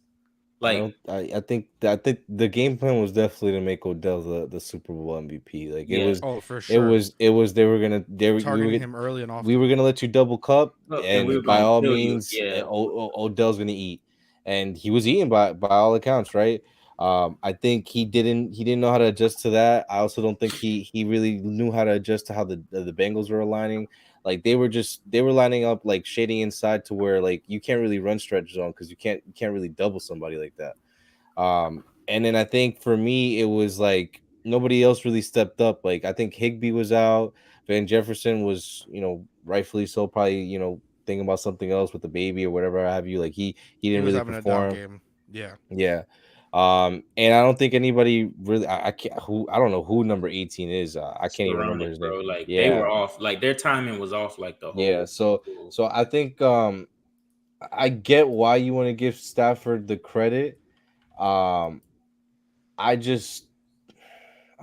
Like, I think the game plan was definitely to make Odell the Super Bowl MVP. Like, it was, for sure. It was they were targeting him early and often. We were gonna let you double Cup, and by all means, Odell's gonna eat, and he was eating by all accounts, right? I think he didn't know how to adjust to that. I also don't think he really knew how to adjust to how the Bengals were aligning. Like, they were lining up like shading inside to where like you can't really run stretch zone because you can't really double somebody like that. And then I think for me it was like nobody else really stepped up. Like, I think Higbee was out, Van Jefferson was, rightfully so, probably, thinking about something else with the baby or whatever have you. Like, he didn't really perform. A down game. Yeah. And I don't think anybody really. I don't know who number 18 is. I can't even remember his name. Like, they were off. Like, their timing was off. Like the whole. Yeah. So I think I get why you want to give Stafford the credit. I'm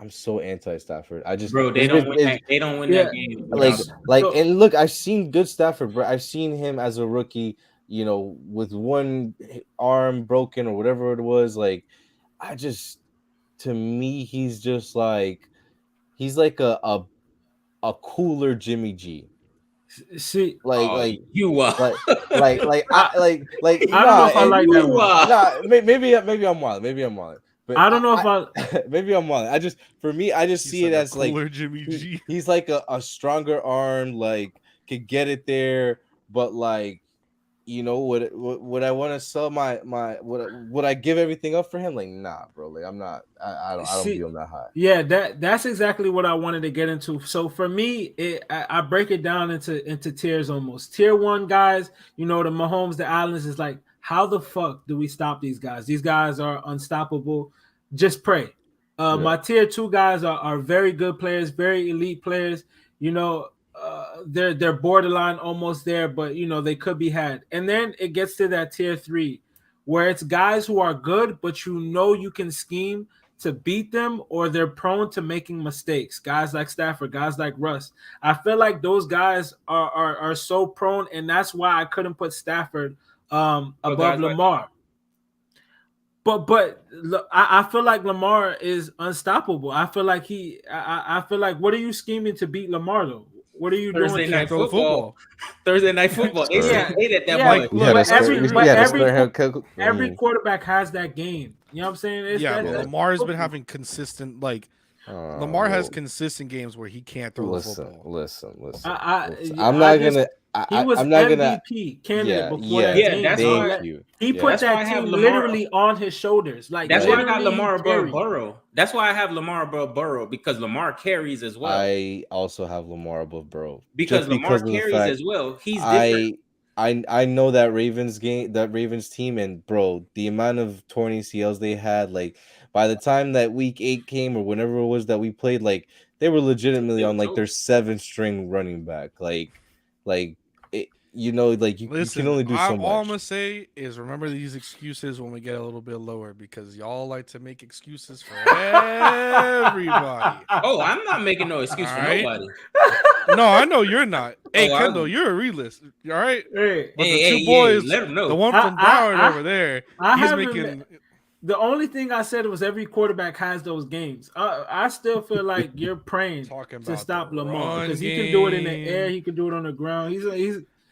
so anti-Stafford. They don't win that game. And look, I've seen good Stafford, bro. I've seen him as a rookie, with one arm broken or whatever it was. Like, to me, he's just like, he's like a cooler Jimmy G. See, you are I don't know if I like that one. Maybe I'm wild. But I don't know if maybe I'm wild. I just see it as like Jimmy G. He's like a stronger arm, like, could get it there, but like, would I want to sell would I give everything up for him? Like, nah, bro. Like, I'm not. I don't view him that high. Yeah, that's exactly what I wanted to get into. So for me, I break it down into tiers almost. Tier 1 guys, the Mahomes, the Allens, is like, how the fuck do we stop these guys? These guys are unstoppable. Just pray. My tier 2 guys are very good players, very elite players. They're borderline almost there, but they could be had. And then it gets to that tier 3 where it's guys who are good, but you can scheme to beat them, or they're prone to making mistakes. Guys like Stafford, guys like Russ. I feel like those guys are so prone, and that's why I couldn't put Stafford above Lamar. But I feel like Lamar is unstoppable. I feel like I feel like, what are you scheming to beat Lamar though? What are you doing? Thursday night football. Thursday night football. They at that like, boy. Every quarterback has that game. You know what I'm saying? But Lamar's been having consistent, Lamar has consistent games where he can't throw the football. Listen. I'm not gonna. He was MVP candidate before that game. That's why he put that team literally on his shoulders. That's why I got Lamar above Burrow. That's why I have Lamar above Burrow, because Lamar carries as well. I also have Lamar above Burrow because Lamar carries as well. He's different. I know that Ravens team, and bro, the amount of torn ACLs they had, by the time that week 8 came or whenever it was that we played, they were legitimately on their 7th-string running back. You can only do so much. All I'm gonna say is remember these excuses when we get a little bit lower, because y'all like to make excuses for everybody. Oh, I'm not making no excuse for nobody. No, I know you're not. Hey, Kendall, you're a realist. All right? Hey, but the two boys, let them know. The one from Broward over there, he's making... The only thing I said was every quarterback has those games. I still feel like you're praying to stop Lamar, because he can do it in the air. He can do it on the ground.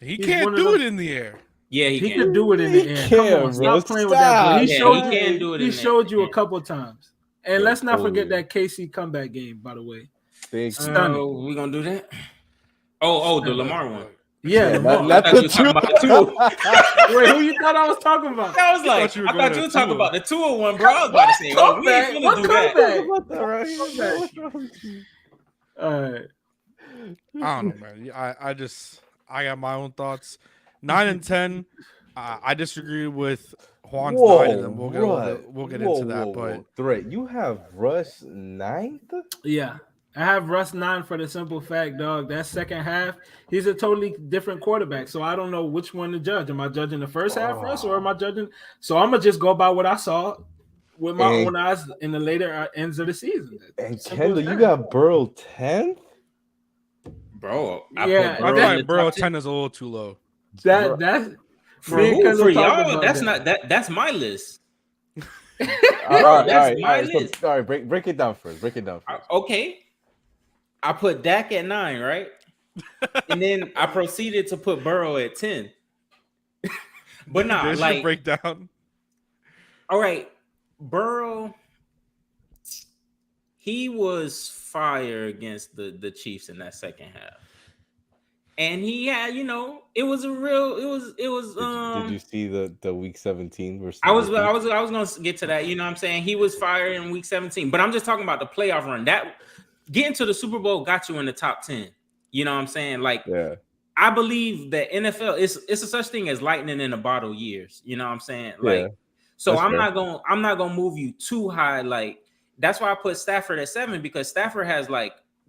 He can't do it in the air. Yeah, he can do it in the air. Come on, stop playing with that. He showed you a couple times. And let's not forget that KC comeback game, by the way. Stunning. We gonna do that? Oh, the Lamar one. Yeah, not the two. Wait, who you thought I was talking about? I was like, I thought you were talking about the 201, bro. I was about to say, we ain't gonna do that. All right. I don't know, man. I got my own thoughts. 9 and 10. I disagree with Juan's 9, and then we'll get into that. But Threat, you have Russ 9th? Yeah. I have Russ 9 for the simple fact, dog, that second half, he's a totally different quarterback. So I don't know which one to judge. Am I judging the first half Russ, or am I judging? So I'm gonna just go by what I saw with my own eyes in the later ends of the season. And Kendall, you got Burrow 10th? Bro, I thought Burrow 10 is a little too low. That's for y'all. That's my list. All right. Break it down first. Okay. I put Dak at 9, right? And then I proceeded to put Burrow at 10. But not breakdown. All right, Burrow. He was fire against the Chiefs in that second half, and he had, it was a real. It was. Did you see the week 17 versus? I was gonna get to that. You know what I'm saying? He was fire in week 17, but I'm just talking about the playoff run. That getting to the Super Bowl got you in the top 10. You know what I'm saying? I believe that NFL it's a such thing as lightning in a bottle years. You know what I'm saying? So I'm not gonna move you too high. That's why I put Stafford at 7, because Stafford has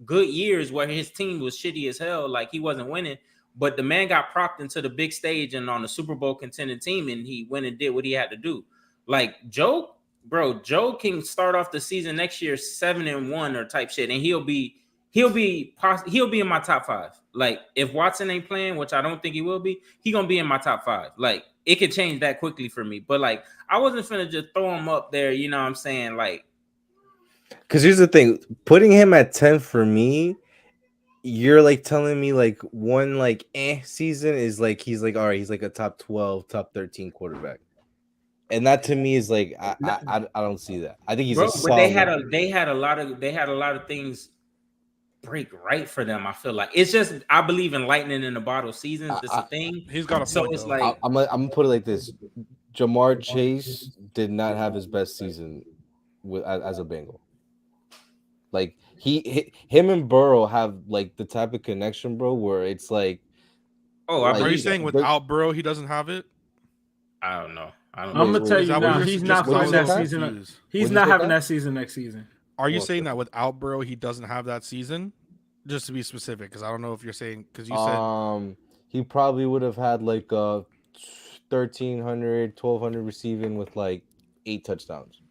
good years where his team was shitty as hell, he wasn't winning, but the man got propped into the big stage and on the Super Bowl contending team, and he went and did what he had to do. Joe can start off the season next year 7-1 or type shit, and he'll be in my top 5. If Watson ain't playing, which I don't think he will be, he gonna be in my top 5. It could change that quickly for me, but I wasn't finna just throw him up there. You know what I'm saying? Because here's the thing, putting him at 10 for me, you're telling me one season is he's all right, he's a top 12, top 13 quarterback. And that to me is I don't see that. I think he's a solid. But they had a lot of things break right for them. I feel it's just, I believe in lightning in the bottle seasons. It's a thing. He's got a so point, it's I'm gonna put it like this. Jamar Chase did not have his best season as a Bengal. Him and Burrow have the type of connection, bro, where it's are you saying without Burrow he doesn't have it? I don't know. I'm gonna tell you now, he's not playing that season. He's not having that season next season. Are you saying that without Burrow, he doesn't have that season? Just to be specific, because I don't know if you're saying because you said he probably would have had like 1,300, 1,200 receiving with like 8 touchdowns.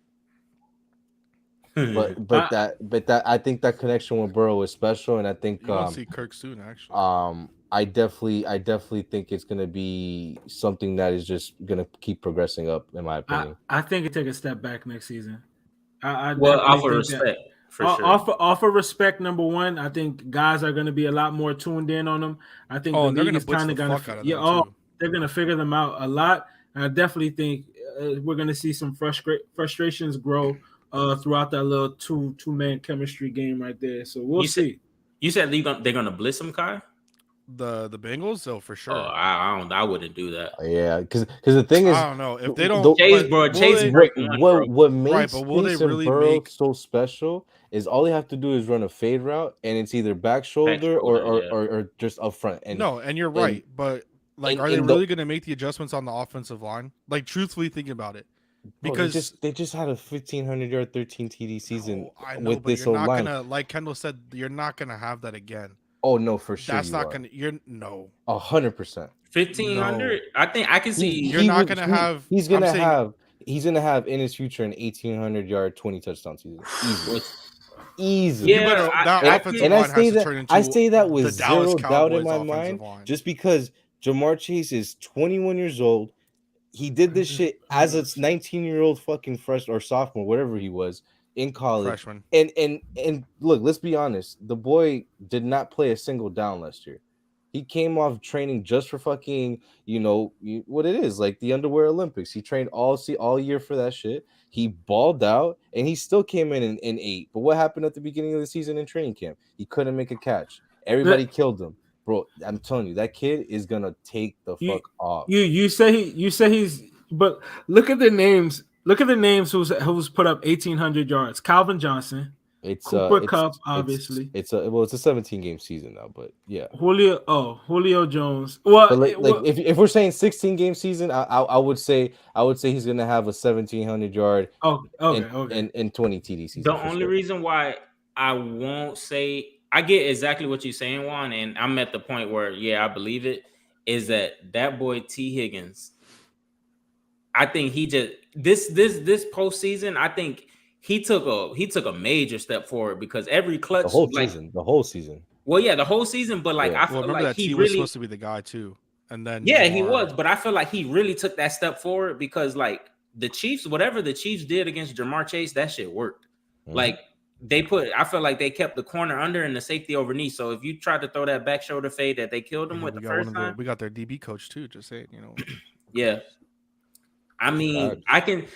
but that I think that connection with Burrow is special, and I think you're gonna see Kirk soon. Actually, I definitely think it's gonna be something that is just gonna keep progressing up, in my opinion. I think it take a step back next season. I offer respect for sure. Offer respect. Number one, I think guys are going to be a lot more tuned in on them. I think the league is kind of going to they're going to figure them out a lot. And I definitely think we're going to see some frustrations grow throughout that little two-man chemistry game right there. So we'll see. You said they're going to blitz him, Kai? The Bengals, so for sure. Oh, I wouldn't do that. Yeah, because the thing is, I don't know if they don't. Chase break one, bro. What makes Chase and Burrow so special is all they have to do is run a fade route, and it's either back shoulder or just up front. And and you're right, but like, are they really going to make the adjustments on the offensive line? Like, truthfully, thinking about it, because they just had a 1,500-yard, 13 TD season with but this whole line. Like Kendall said, you're not gonna have that again. Oh no, for sure. That's not gonna. You're 100%. 1,500. I think I can see. You're not gonna have. He's gonna have in his future an 1,800-yard, 20 touchdown season. Easily. Yeah, I say that with zero doubt in my mind, just because Jamar Chase is 21 years old. He did this shit as a 19-year-old fucking freshman or sophomore, whatever he was. In college, freshman. And look, let's be honest. The boy did not play a single down last year. He came off training just for fucking, what it is, like the underwear Olympics. He trained all year for that shit. He balled out, and he still came in 8. But what happened at the beginning of the season in training camp? He couldn't make a catch. Everybody killed him, bro. I'm telling you, that kid is gonna take the fuck off. You say he's, but look at the names. Look at the names who's put up 1,800 yards. Calvin Johnson. Cooper Kupp, obviously. It's a 17-game season now, but yeah. Julio Jones. Well, but if we're saying 16-game season, I would say he's gonna have a 1,700-yard and 20 TD season. The only reason why I won't say, I get exactly what you're saying, Juan, and I'm at the point where I believe it, is that boy T. Higgins. I think he just this postseason, I think he took a major step forward, because every clutch, the whole season. Well, yeah, the whole season, but I feel like that he was supposed to be the guy too, and then he was, but I feel like he really took that step forward, because like the Chiefs, whatever the Chiefs did against Jamar Chase, that shit worked. Mm-hmm. Like I feel like they kept the corner under and the safety over knee. So if you tried to throw that back shoulder fade that they killed him with the first time, we got their DB coach too. Just saying, yeah. I mean, I can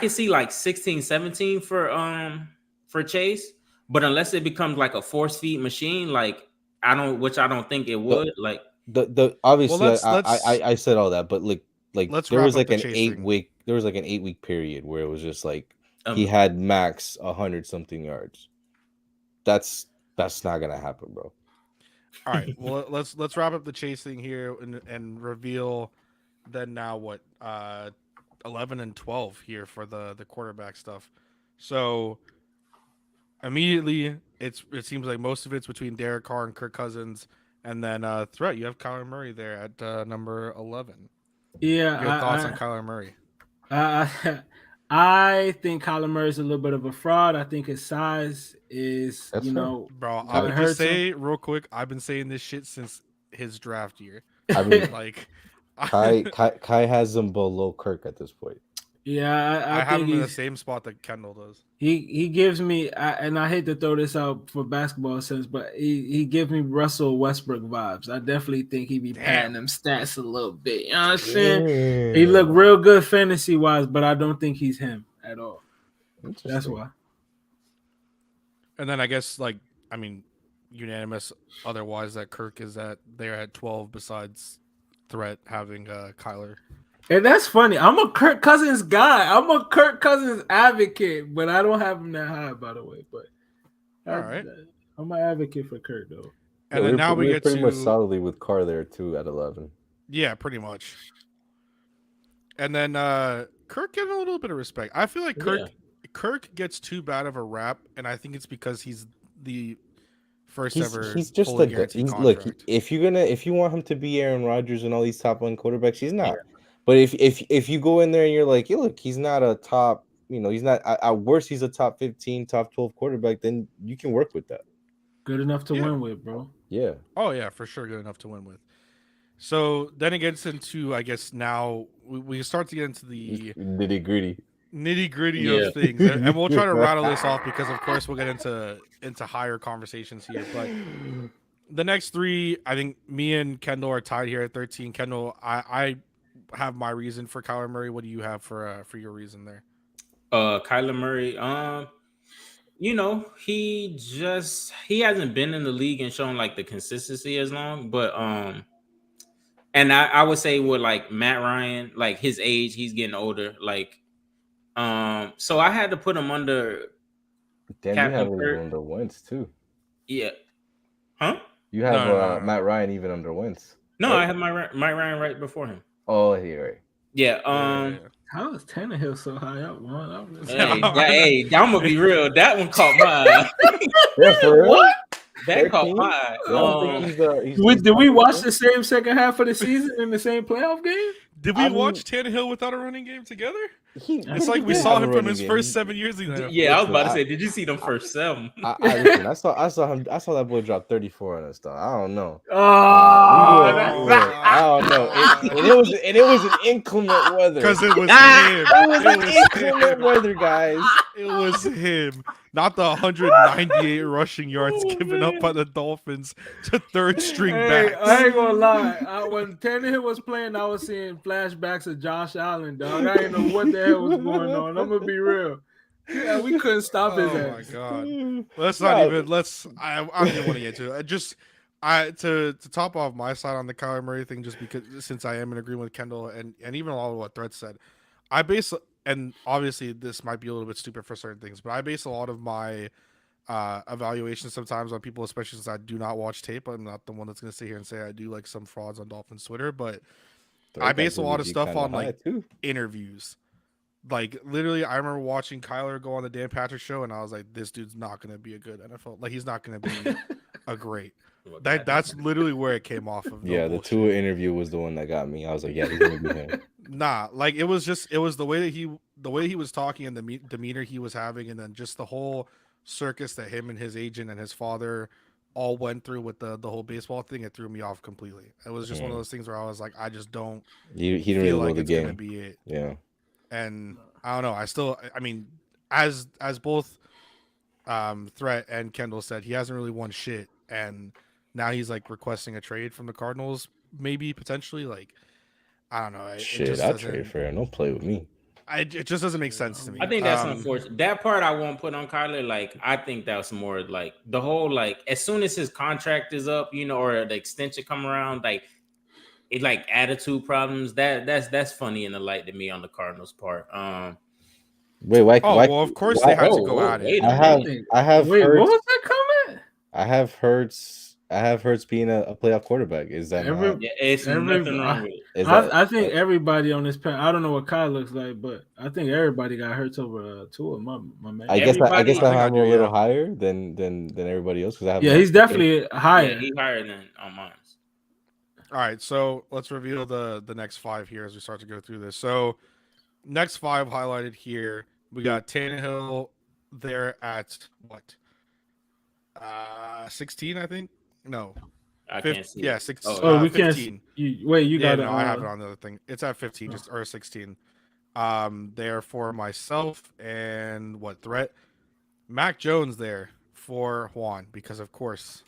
see like 16, 17 for Chase, but unless it becomes like a force feed machine, like I don't think it would. Like the obviously, I said all that, but like there was like an 8-week period where it was just like he had max 100-something yards. That's not gonna happen, bro. All right, well let's wrap up the Chase thing here and reveal then now what 11 and 12 here for the quarterback stuff. So immediately it seems like most of it's between Derek Carr and Kirk Cousins, and then threat you have Kyler Murray there at number 11. Yeah, your thoughts on Kyler Murray? I think Kyler Murray is a little bit of a fraud. I think his size is, bro. I would just say real quick, I've been saying this shit since his draft year. I mean, like. Kai has him below Kirk at this point. Yeah, I have him in the same spot that Kendall does. He gives me, and I hate to throw this out for basketball sense, but he gives me Russell Westbrook vibes. I definitely think he be padding them stats a little bit. You know what I'm saying? He look real good fantasy wise, but I don't think he's him at all. That's why. And then I guess unanimous otherwise that Kirk is they're at 12 besides threat having Kyler. And that's funny. I'm a Kirk Cousins guy. I'm a Kirk Cousins advocate, but I don't have him that high, by the way. But all right, I'm an advocate for Kirk though. And then now we get pretty much solidly with Carr there too at 11. Yeah, pretty much. And then Kirk getting a little bit of respect. I feel like Kirk gets too bad of a rap, and I think it's because he's the first ever he's just fully like guaranteed look, contract. if you want him to be Aaron Rodgers and all these top one quarterbacks, he's not. Yeah. But if you go in there and you're like, yeah, look, he's not a top, he's not at worst he's a top 15, top 12 quarterback, then you can work with that. Good enough to win with, bro. Yeah. Oh yeah, for sure, good enough to win with. So then it gets into, I guess now we start to get into the Nitty gritty of things, and we'll try to rattle this off because of course we'll get into higher conversations here. But the next three, I think me and Kendall are tied here at 13. Kendall, I have my reason for Kyler Murray. What do you have for your reason there? Kyler Murray, he hasn't been in the league and shown like the consistency as long, but and I would say with like Matt Ryan, like his age, he's getting older, like so I had to put him under. Damn, Captain you have Kirk. him under Wentz too. Yeah. Huh? You have no. Matt Ryan even under Wentz. No, right? I have Matt Ryan right before him. Oh, you're right. Yeah. How is Tannehill so high up, man? Hey, I'm gonna be real. That one caught my eye. Yeah, for real? What? That caught my eye. Did we watch the same second half of the season in the same playoff game? Did we watch Tannehill without a running game together? It's like we saw him from his first 7 years. Yeah, I was about to say, did you see them first 7? I saw him. I saw that boy drop 34 on us. Though I don't know. I don't know. And it was an inclement weather because it was him. It was inclement weather, guys. It was him, not the 198 rushing yards given up by the Dolphins to third string backs. I ain't gonna lie. When Tannehill was playing, I was seeing flashbacks of Josh Allen, dog. I didn't know what the hell was going on. I'm gonna be real. Yeah, we couldn't stop his ass. Oh my god. Let's not even. I don't even want to get to it. To top off my side on the Kyler Murray thing, just because since I am in agreement with Kendall and even a lot of what Threat said, and obviously this might be a little bit stupid for certain things, but I base a lot of my evaluations sometimes on people, especially since I do not watch tape. I'm not the one that's going to sit here and say I do like some frauds on Dolphins Twitter, but I base a lot of stuff on like interviews. Like literally, I remember watching Kyler go on the Dan Patrick show, and I was like, "This dude's not going to be a good NFL. Like he's not going to be a great." That's literally where it came off of. Yeah, the Tua interview was the one that got me. I was like, "Yeah, he's going to be him." Nah, like it was the way that he was talking and the demeanor he was having, and then just the whole circus that him and his agent and his father all went through with the whole baseball thing. It threw me off completely. It was just one of those things where I was like, I just don't. He didn't really know the game. Gonna be it. Yeah. And I don't know. I mean, as both Threat and Kendall said, he hasn't really won shit, and now he's like requesting a trade from the Cardinals, maybe potentially. Like, I don't know. I'll trade for him. Don't play with me. It just doesn't make sense to me. I think that's unfortunate. That part I won't put on Kyler. Like, I think that's more like the whole like as soon as his contract is up, or the extension come around, like it like attitude problems. That's funny in the light to me on the Cardinals part. Wait, why? Well, of course they have to go at it. I have. Wait, Hurts, what was that comment? I have Hurts being a playoff quarterback. Is that it's nothing wrong with it. I think everybody on this panel. I don't know what Kyle looks like, but I think everybody got Hurts over Tua. My man. I guess I have him a little higher than everybody else because he's definitely higher. Yeah, he's higher than on mine. All right, so let's reveal the next 5 here as we start to go through this. So next 5 highlighted here, we got Tannehill there at what? 16, I think. No, I can't see. Yeah, 16. we 15. can't. You got it. No, I have it on the other thing. It's at 15, or 16. There for myself and what Threat, Mac Jones there for Juan because of course,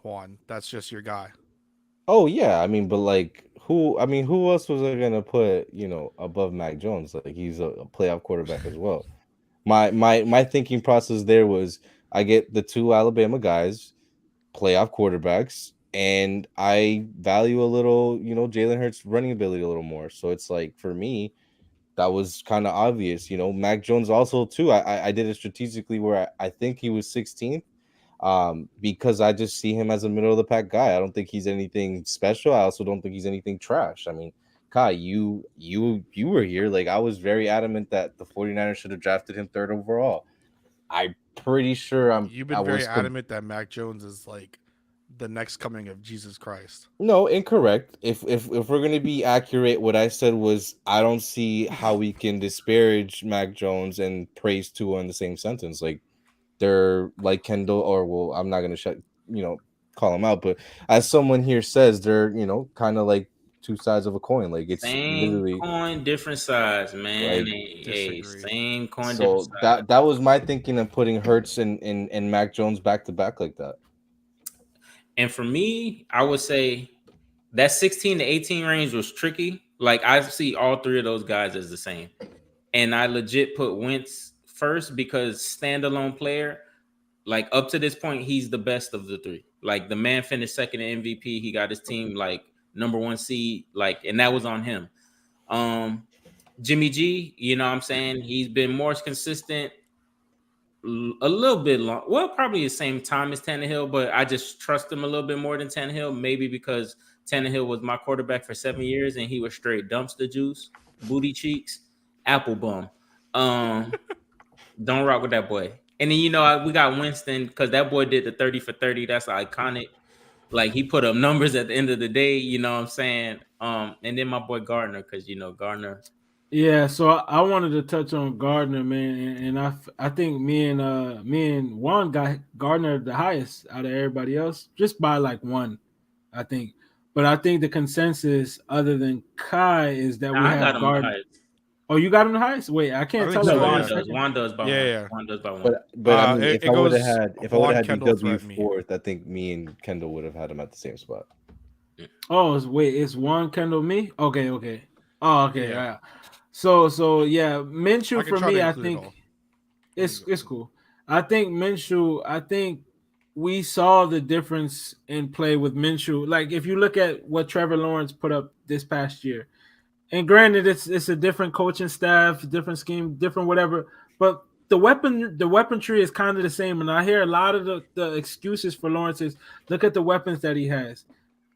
Juan. That's just your guy. Oh yeah, I mean, but like who else was I gonna put above Mac Jones? Like he's a playoff quarterback as well. My thinking process there was I get the 2 Alabama guys, playoff quarterbacks, and I value a little, Jalen Hurts' running ability a little more. So it's like for me, that was kind of obvious. Mac Jones also too. I did it strategically where I think he was 16th, because I just see him as a middle of the pack guy. I don't think he's anything special. I also don't think he's anything trash. I mean, Kai, you were here. Like, I was very adamant that the 49ers should have drafted him third overall. I'm pretty sure You've been I very was adamant that Mac Jones is like the next coming of Jesus Christ. No, incorrect. If we're gonna be accurate, what I said was I don't see how we can disparage Mac Jones and praise Tua in the same sentence. Like, they're like Kendall, or well, I'm not gonna call him out, but as someone here says, they're kind of like two sides of a coin. Like, it's Same literally coin, different sides, man. like, Hey, same coin, different so sides. that was my thinking of putting Hurts and Mac Jones back to back like that. And for me, I would say that 16 to 18 range was tricky. Like, I see all three of those guys as the same. And I legit put Wentz first because standalone player, like up to this point, he's the best of the three. Like, the man finished second in MVP. He got his team like number 1 seed, like, and that was on him. Jimmy G, you know what I'm saying? He's been more consistent a little bit long. Well, probably the same time as Tannehill, but I just trust him a little bit more than Tannehill. Maybe because Tannehill was my quarterback for 7 years and he was straight dumpster juice, booty cheeks, apple bum. Don't rock with that boy. And then we got Winston because that boy did the 30 for 30. That's iconic. Like, he put up numbers at the end of the day. You know what I'm saying? And then my boy Gardner, because Gardner. Yeah, so I wanted to touch on Gardner, man, and I think me and Juan got Gardner the highest out of everybody else, just by like one, I think. But I think the consensus, other than Kai, is that we have Gardner. Oh, you got him the highest? Wait, I can't tell. No, Juan does by one. Yeah. Juan does by one. But I mean, if I would have had DW fourth, I think me and Kendall would have had him at the same spot. Oh, wait, it's Juan, Kendall, me? Okay. Oh, okay, yeah. So yeah, Minshew for me, I think it's cool. I think Minshew, I think we saw the difference in play with Minshew. Like, if you look at what Trevor Lawrence put up this past year, and granted, it's a different coaching staff, different scheme, different whatever, but the weaponry is kind of the same. And I hear a lot of the excuses for Lawrence is look at the weapons that he has.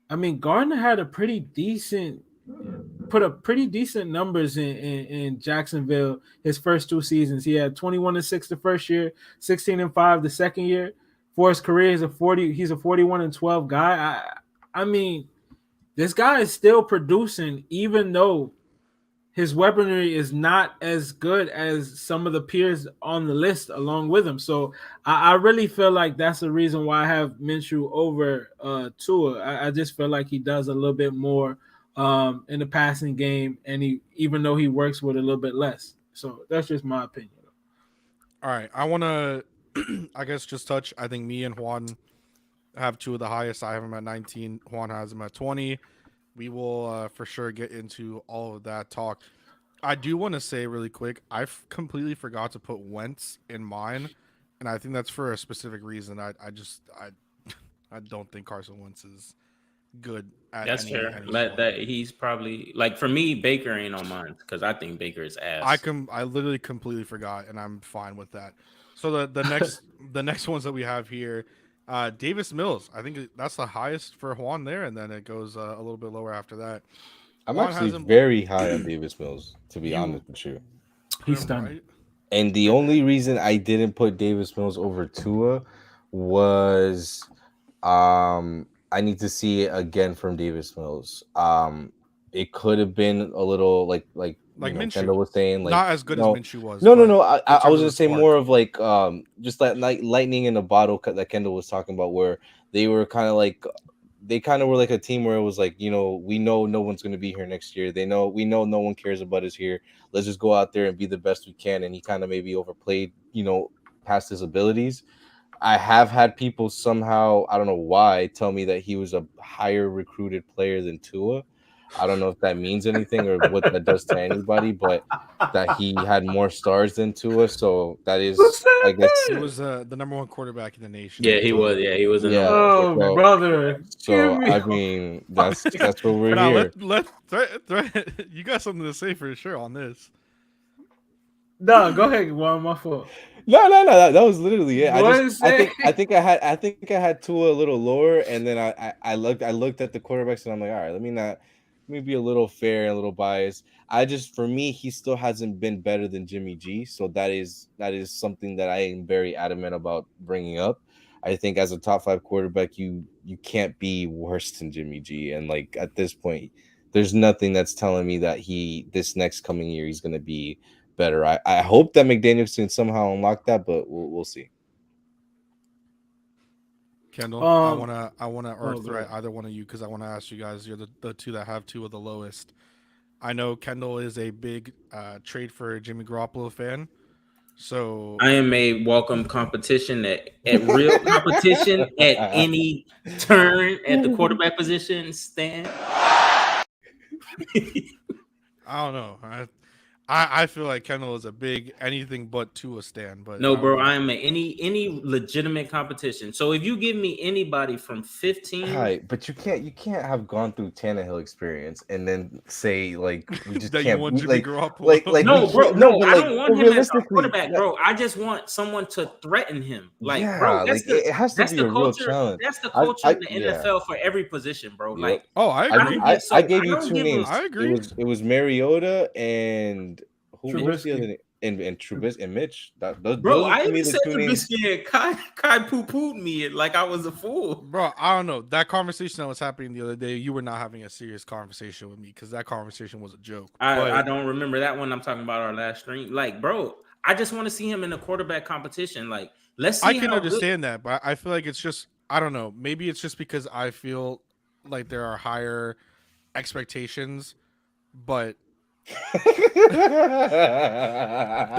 I mean, Gardner had put up pretty decent numbers in Jacksonville his first 2 seasons. He had 21-6 the first year, 16-5 the second year. For his career, he's a 41-12 guy. I mean, this guy is still producing, even though his weaponry is not as good as some of the peers on the list along with him. So I really feel like that's the reason why I have Minshew over Tua. I just feel like he does a little bit more in the passing game, and even though he works with a little bit less. So that's just my opinion. All right, I want to, I guess, just touch. I think me and Juan have two of the highest. I have him at 19. Juan has him at 20. We will for sure get into all of that talk. I do want to say really quick, I completely forgot to put Wentz in mine, and I think that's for a specific reason. I don't think Carson Wentz is good at that's fair. That he's probably, like, for me, Baker ain't on mine because I think Baker is ass. I literally completely forgot, and I'm fine with that. So the next the next ones that we have here, Davis Mills. I think that's the highest for Juan there, and then it goes a little bit lower after that. I'm actually very high on Davis Mills, to be honest with you. He's stunning. Right? And the only reason I didn't put Davis Mills over Tua was I need to see it again from Davis Mills. It could have been a little like Kendall was saying, like, not as good as Minshew was. No. I was gonna say more of like just that lightning in a bottle that Kendall was talking about, where they were kind of like. They kind of were like a team where it was like, we know no one's going to be here next year. We know no one cares about us here. Let's just go out there and be the best we can. And he kind of maybe overplayed, past his abilities. I have had people somehow, I don't know why, tell me that he was a higher recruited player than Tua. I don't know if that means anything or what that does to anybody, but that he had more stars than Tua. So that is, I guess, he was the number one quarterback in the nation. Yeah, he was. Yeah, he was. Oh, brother. So I mean, that's what we're here. You got something to say for sure on this. No, go ahead. Well, my fault. No. That was literally it. I think I had Tua a little lower, and then I looked at the quarterbacks, and I'm like, all right, let me maybe a little fair and a little biased. For me, he still hasn't been better than Jimmy G. So that is something that I am very adamant about bringing up. I think as a top 5 quarterback, you can't be worse than Jimmy G. And like at this point, there's nothing that's telling me that this next coming year he's going to be better. I hope that McDaniels can somehow unlock that, but we'll see. Kendall, I wanna earth threat either one of you because I want to ask you guys. You're the two that have two of the lowest. I know Kendall is a big trade for Jimmy Garoppolo fan. So I am a welcome competition at real competition at any turn at the quarterback position stand. I don't know. I feel like Kendall is a big anything but Tua stan, but no, bro, I am any legitimate competition. So if you give me anybody from 15, right, but you can't have gone through Tannehill experience and then say like we just that can't you want Jimmy like Garoppolo. like no, bro, no, I like, don't want him as a quarterback, bro. I just want someone to threaten him. Like, yeah, bro, like it has to be a real challenge. That's the culture in the NFL for every position, bro. Yep. Like, oh, I agree. I gave you two names. I agree. It was Mariota and who was the other name? And Trubisky and Mitch. Bro, I even said Trubisky and Kai poo-pooed me like I was a fool. Bro, I don't know. That conversation that was happening the other day, you were not having a serious conversation with me because that conversation was a joke. I don't remember that one. I'm talking about our last stream. Like, bro, I just want to see him in a quarterback competition. Like, let's see. I can understand that, but I feel like it's just, I don't know. Maybe it's just because I feel like there are higher expectations, but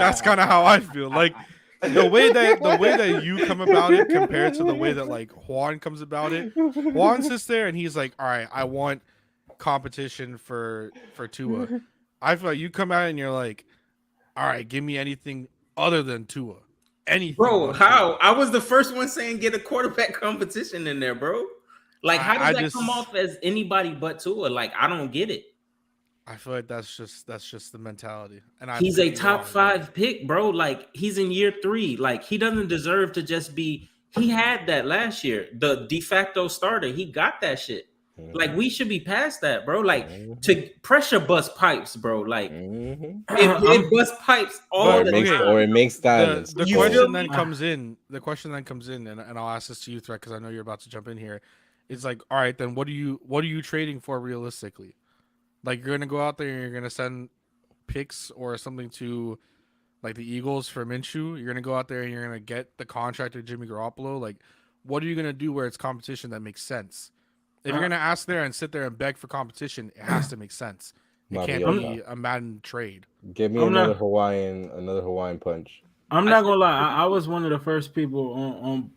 that's kind of how I feel. Like the way that you come about it compared to the way that like Juan comes about it. Juan sits there and he's like, all right, I want competition for Tua. I feel like you come out and you're like, all right, give me anything other than Tua. Anything. Bro, how? I was the first one saying get a quarterback competition in there, bro. Like, how does that come off as anybody but Tua? Like, I don't get it. I feel like that's just the mentality. And he's a top 5 pick, bro. Like, he's in year 3. Like, he doesn't deserve to just be. He had that last year, the de facto starter. He got that shit. Like, we should be past that, bro. Like, to pressure bust pipes, bro. Like, it bust pipes all the time. Or it makes diamonds. The question then comes in. The question then comes in, and I'll ask this to you, Threat, because I know you're about to jump in here. It's like, all right, then what are you trading for realistically? Like, you're gonna go out there and you're gonna send picks or something to, like, the Eagles for Minshew. You're gonna go out there and you're gonna get the contract of Jimmy Garoppolo. Like, what are you gonna do where it's competition that makes sense? If you're gonna ask there and sit there and beg for competition, it has to make sense. It can't be a Madden trade. Give me another Hawaiian punch. I'm not gonna lie. I was one of the first people on.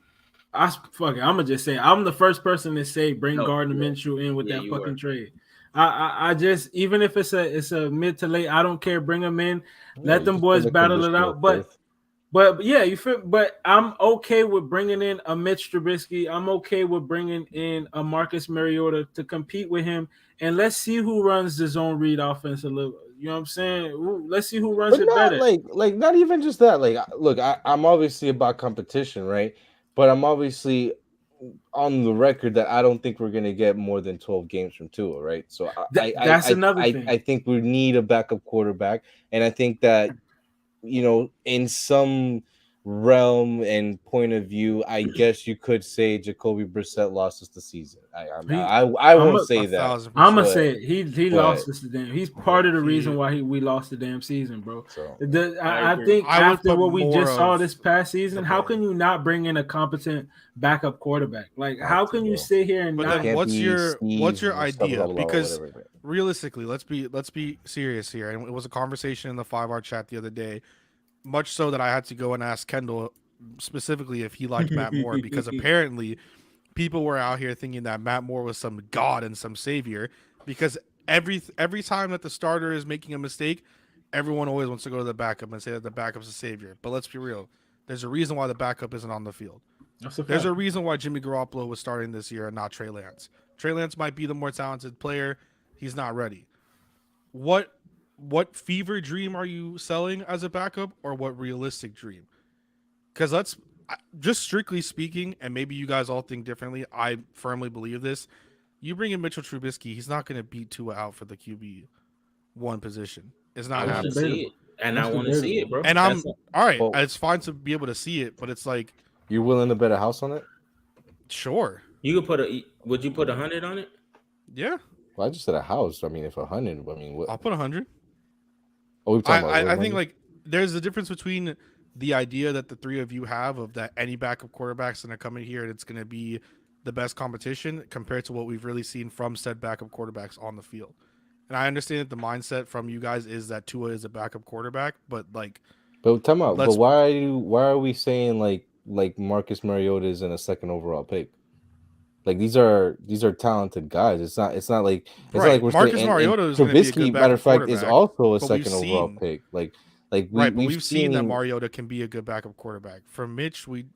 I'm gonna just say I'm the first person to say bring Gardner Minshew in with that fucking trade. I just, even if it's a mid to late, I don't care. Bring them in, let them boys battle it out. But yeah, you feel. But I'm okay with bringing in a Mitch Trubisky. I'm okay with bringing in a Marcus Mariota to compete with him, and let's see who runs the zone read offense a little. You know what I'm saying? Let's see who runs it better. Like not even just that. Like, look, I'm obviously about competition, right? But I'm obviously on the record that I don't think we're going to get more than 12 games from Tua, right? So that's another thing. I think we need a backup quarterback, and I think that, you know, in some realm and point of view, I guess you could say Jacoby Brissett lost us the season. I won't say that. I'm gonna say it. He lost us the damn. He's part of the reason why we lost the damn season, bro. So, I think after what we just saw this past season, how can you not bring in a competent backup quarterback? Like, how can you sit here and not? Then what's your idea? Because realistically, let's be serious here. And it was a conversation in the 5R chat the other day. Much so that I had to go and ask Kendall specifically if he liked Matt Moore, because apparently people were out here thinking that Matt Moore was some god and some savior, because every time that the starter is making a mistake, everyone always wants to go to the backup and say that the backup's a savior. But let's be real. There's a reason why the backup isn't on the field. There's a reason why Jimmy Garoppolo was starting this year and not Trey Lance. Trey Lance might be the more talented player. He's not ready. What fever dream are you selling as a backup, or what realistic dream? Because let's just strictly speaking, and maybe you guys all think differently, I firmly believe this. You bring in Mitchell Trubisky, he's not going to beat Tua out for the QB1 position. It's not I want to happening. see it, and I want to see it, bro. And all right. Well, it's fine to be able to see it, but it's like you're willing to bet a house on it. Sure. You could would you put 100 on it? Yeah. Well, I just said a house. I mean, if 100, I mean, what? I'll put 100. Oh, I think like there's a difference between the idea that the three of you have of that any backup quarterback's going to come in here and it's going to be the best competition compared to what we've really seen from said backup quarterbacks on the field. And I understand that the mindset from you guys is that Tua is a backup quarterback, but like, time out. But why are we saying like Marcus Mariota is in a second overall pick? Like these are talented guys. It's not like we're Marcus saying Mariota is going to be a good matter of fact is also a second overall pick. We've seen that Mariota can be a good backup quarterback. For Mitch, we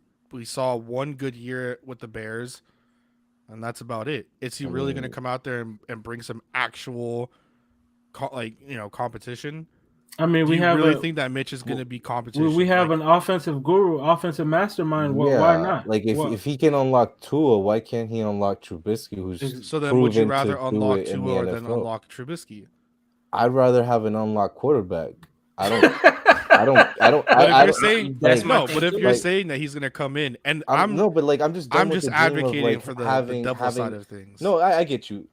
saw one good year with the Bears, and that's about it. Is he really going to come out there and bring some actual competition? I mean, Do you really think that Mitch is going to be competition? We have an offensive guru, offensive mastermind. Why not? Like if he can unlock Tua, why can't he unlock Trubisky? So then, would you rather unlock Tua than unlock Trubisky? I'd rather have an unlocked quarterback. I don't. But if you're saying that he's going to come in, and I'm just advocating for the double side of things. No, I get you.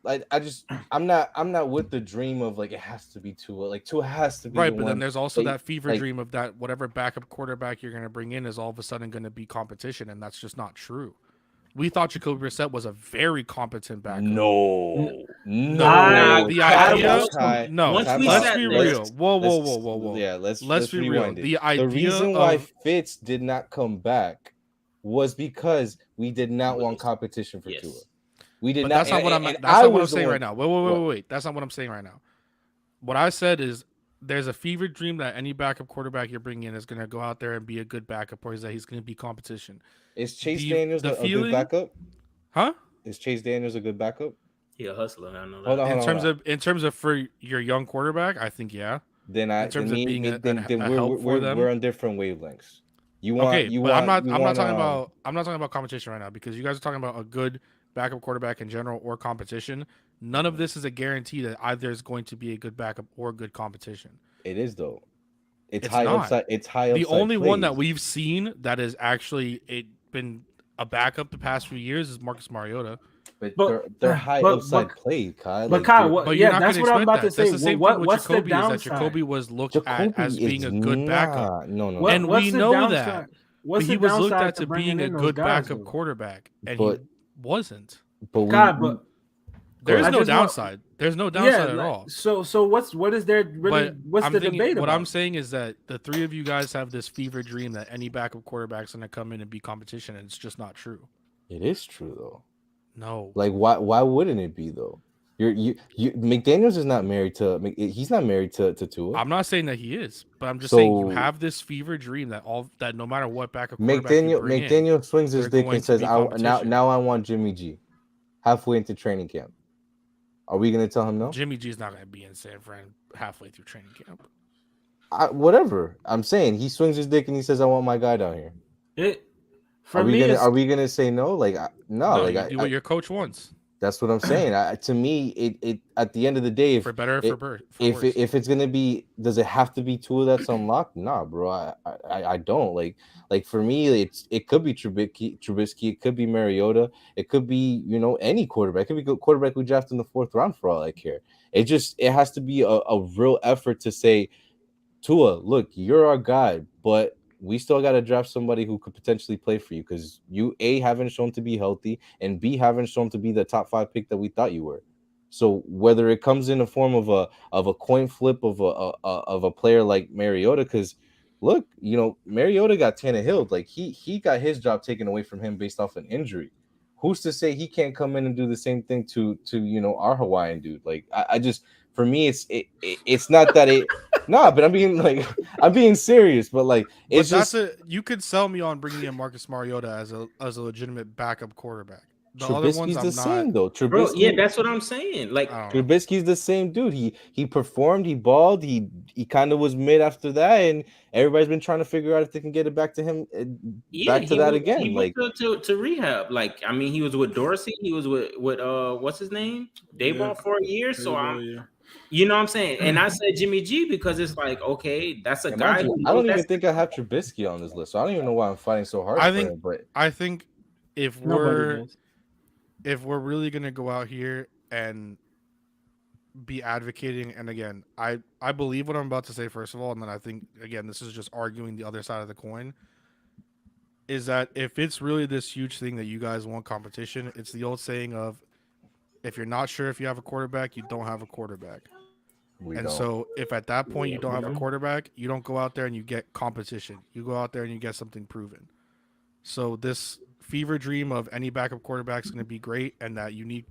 I'm not with the dream of like it has to be Tua. Like Tua has to be right. But then there's also that fever dream of that whatever backup quarterback you're going to bring in is all of a sudden going to be competition, and that's just not true. We thought Jacoby Brissett was a very competent backup. No. The idea. No. Let's be real. Whoa. Yeah, let's be real. The reason why Fitz did not come back was because we did not want competition for Tua. We did not. That's not what I'm saying right now. Wait. That's not what I'm saying right now. What I said is there's a fever dream that any backup quarterback you're bringing in is going to go out there and be a good backup, or is that he's going to be competition. Is Chase Daniels a good backup? Huh? Is Chase Daniels a good backup? Yeah, hustler. I know that. Hold on. In terms of for your young quarterback, I think yeah. Then we're on different wavelengths. I'm not talking about competition right now because you guys are talking about a good backup quarterback in general or competition. None of this is a guarantee that either is going to be a good backup or good competition. It is though. It's high upside. It's high upside. The only plays. one that we've seen that is actually been a backup the past few years is Marcus Mariota. But they're high upside plays, Kyle. But Kyle, that's what I'm about to say. That's the same thing with Jacoby is that Jacoby was looked at as being a good backup. No. And we know that. But he was looked at to being a good backup quarterback, and he wasn't. But there's no downside. There's no downside at all. So what is there really? What's the debate about? What I'm saying is that the three of you guys have this fever dream that any backup quarterback's going to come in and be competition, and it's just not true. It is true though. No. Like why wouldn't it be though? You McDaniels is not married to. He's not married to Tua. I'm not saying that he is, but I'm just saying you have this fever dream that no matter what backup quarterback McDaniel swings his dick and says, "Now I want Jimmy G." Halfway into training camp, are we going to tell him no? Jimmy G is not going to be in San Fran halfway through training camp. Whatever. I'm saying he swings his dick and he says, "I want my guy down here." Are we gonna say no? Like no. You do what your coach wants. That's what I'm saying. To me, it at the end of the day, for better or for worse. If it's gonna be, does it have to be Tua that's unlocked? Nah, bro. I don't like for me. It could be Trubisky. It could be Mariota. It could be any quarterback. It could be a quarterback we draft in the 4th round for all I care. It has to be a real effort to say, Tua, look, you're our guy, but we still got to draft somebody who could potentially play for you because you haven't shown to be healthy and B haven't shown to be the top 5 pick that we thought you were. So whether it comes in the form of a coin flip of a player like Mariota, because look, Mariota got Tannehill, like he got his job taken away from him based off an injury. Who's to say he can't come in and do the same thing to our Hawaiian dude? Like I just, for me, it's not that it. No, but I'm being serious. But like, it's but you could sell me on bringing in Marcus Mariota as a legitimate backup quarterback. The other ones, Trubisky's I'm the same not. though. Bro, yeah, Trubisky, that's what I'm saying. Like, Trubisky's the same dude. He performed, he balled, he kind of was mid after that, and everybody's been trying to figure out if they can get it back to him, yeah, back to that again. He Like, went to rehab. Like, I mean, he was with Dorsey. He was with what's his name, Dayball for a year. So you know what I'm saying. And I said Jimmy G because it's like, okay, that's a guy who I knows don't even that's think I have Trubisky on this list, so I don't even know why I'm fighting so hard for him. But I think if Nobody does. if we're really gonna go out here and be advocating, and again, I believe what I'm about to say first of all, and then I think again this is just arguing the other side of the coin. Is that if it's really this huge thing that you guys want competition, it's the old saying of if you're not sure if you have a quarterback, you don't have a quarterback. So if at that point you don't have a quarterback, you don't go out there and you get competition. You go out there and you get something proven. So this fever dream of any backup quarterback is going to be great, and that you need,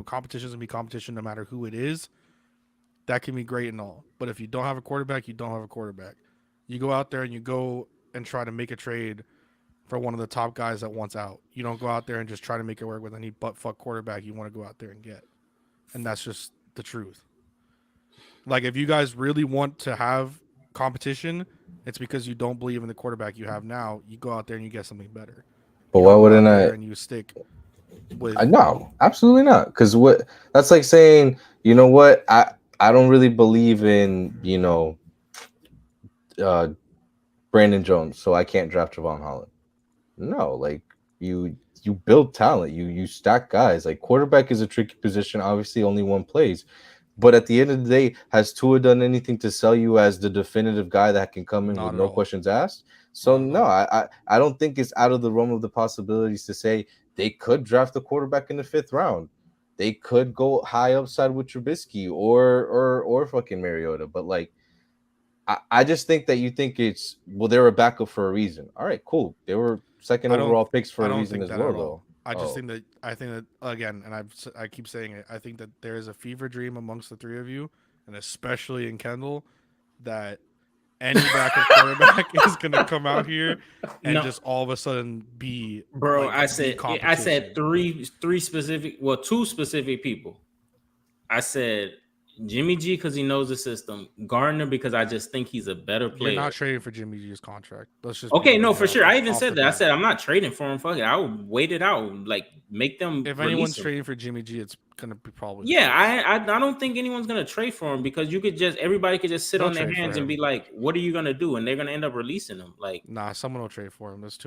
competition is going to be competition no matter who it is. That can be great and all. But if you don't have a quarterback, you don't have a quarterback. You go out there and you go and try to make a trade for one of the top guys that wants out. You don't go out there and just try to make it work with any butt fuck quarterback you want to go out there and get. And that's just the truth. Like, if you guys really want to have competition, it's because you don't believe in the quarterback you have now. You go out there and you get something better. But why wouldn't I? And you stick with. No, absolutely not. Because that's like saying, you know what? I don't really believe in Brandon Jones, so I can't draft Javon Holland. No, like you build talent, you stack guys. Like, quarterback is a tricky position. Obviously, only one plays. But at the end of the day, has Tua done anything to sell you as the definitive guy that can come in with no questions asked? So no, I don't think it's out of the realm of the possibilities to say they could draft the quarterback in the 5th round. They could go high upside with Trubisky or fucking Mariota. But like, I just think that you think it's, well, they were a backup for a reason. All right, cool. They were second overall picks for a reason as well, though. I think that again, and I keep saying it. I think that there is a fever dream amongst the three of you, and especially in Kendall, that any backup quarterback is going to come out here and just all of a sudden be. Bro, like, I said two specific people. I said Jimmy G because he knows the system. Gardner because I just think he's a better player. You're not trading for Jimmy G's contract. Let's just for sure. I even said that. I said I'm not trading for him. Fuck it. I would wait it out. Like, make them. If anyone's trading for Jimmy G, it's gonna be probably. Yeah, I don't think anyone's gonna trade for him because everybody could just sit on their hands and be like, what are you gonna do? And they're gonna end up releasing him. Like, nah, someone will trade for him. There's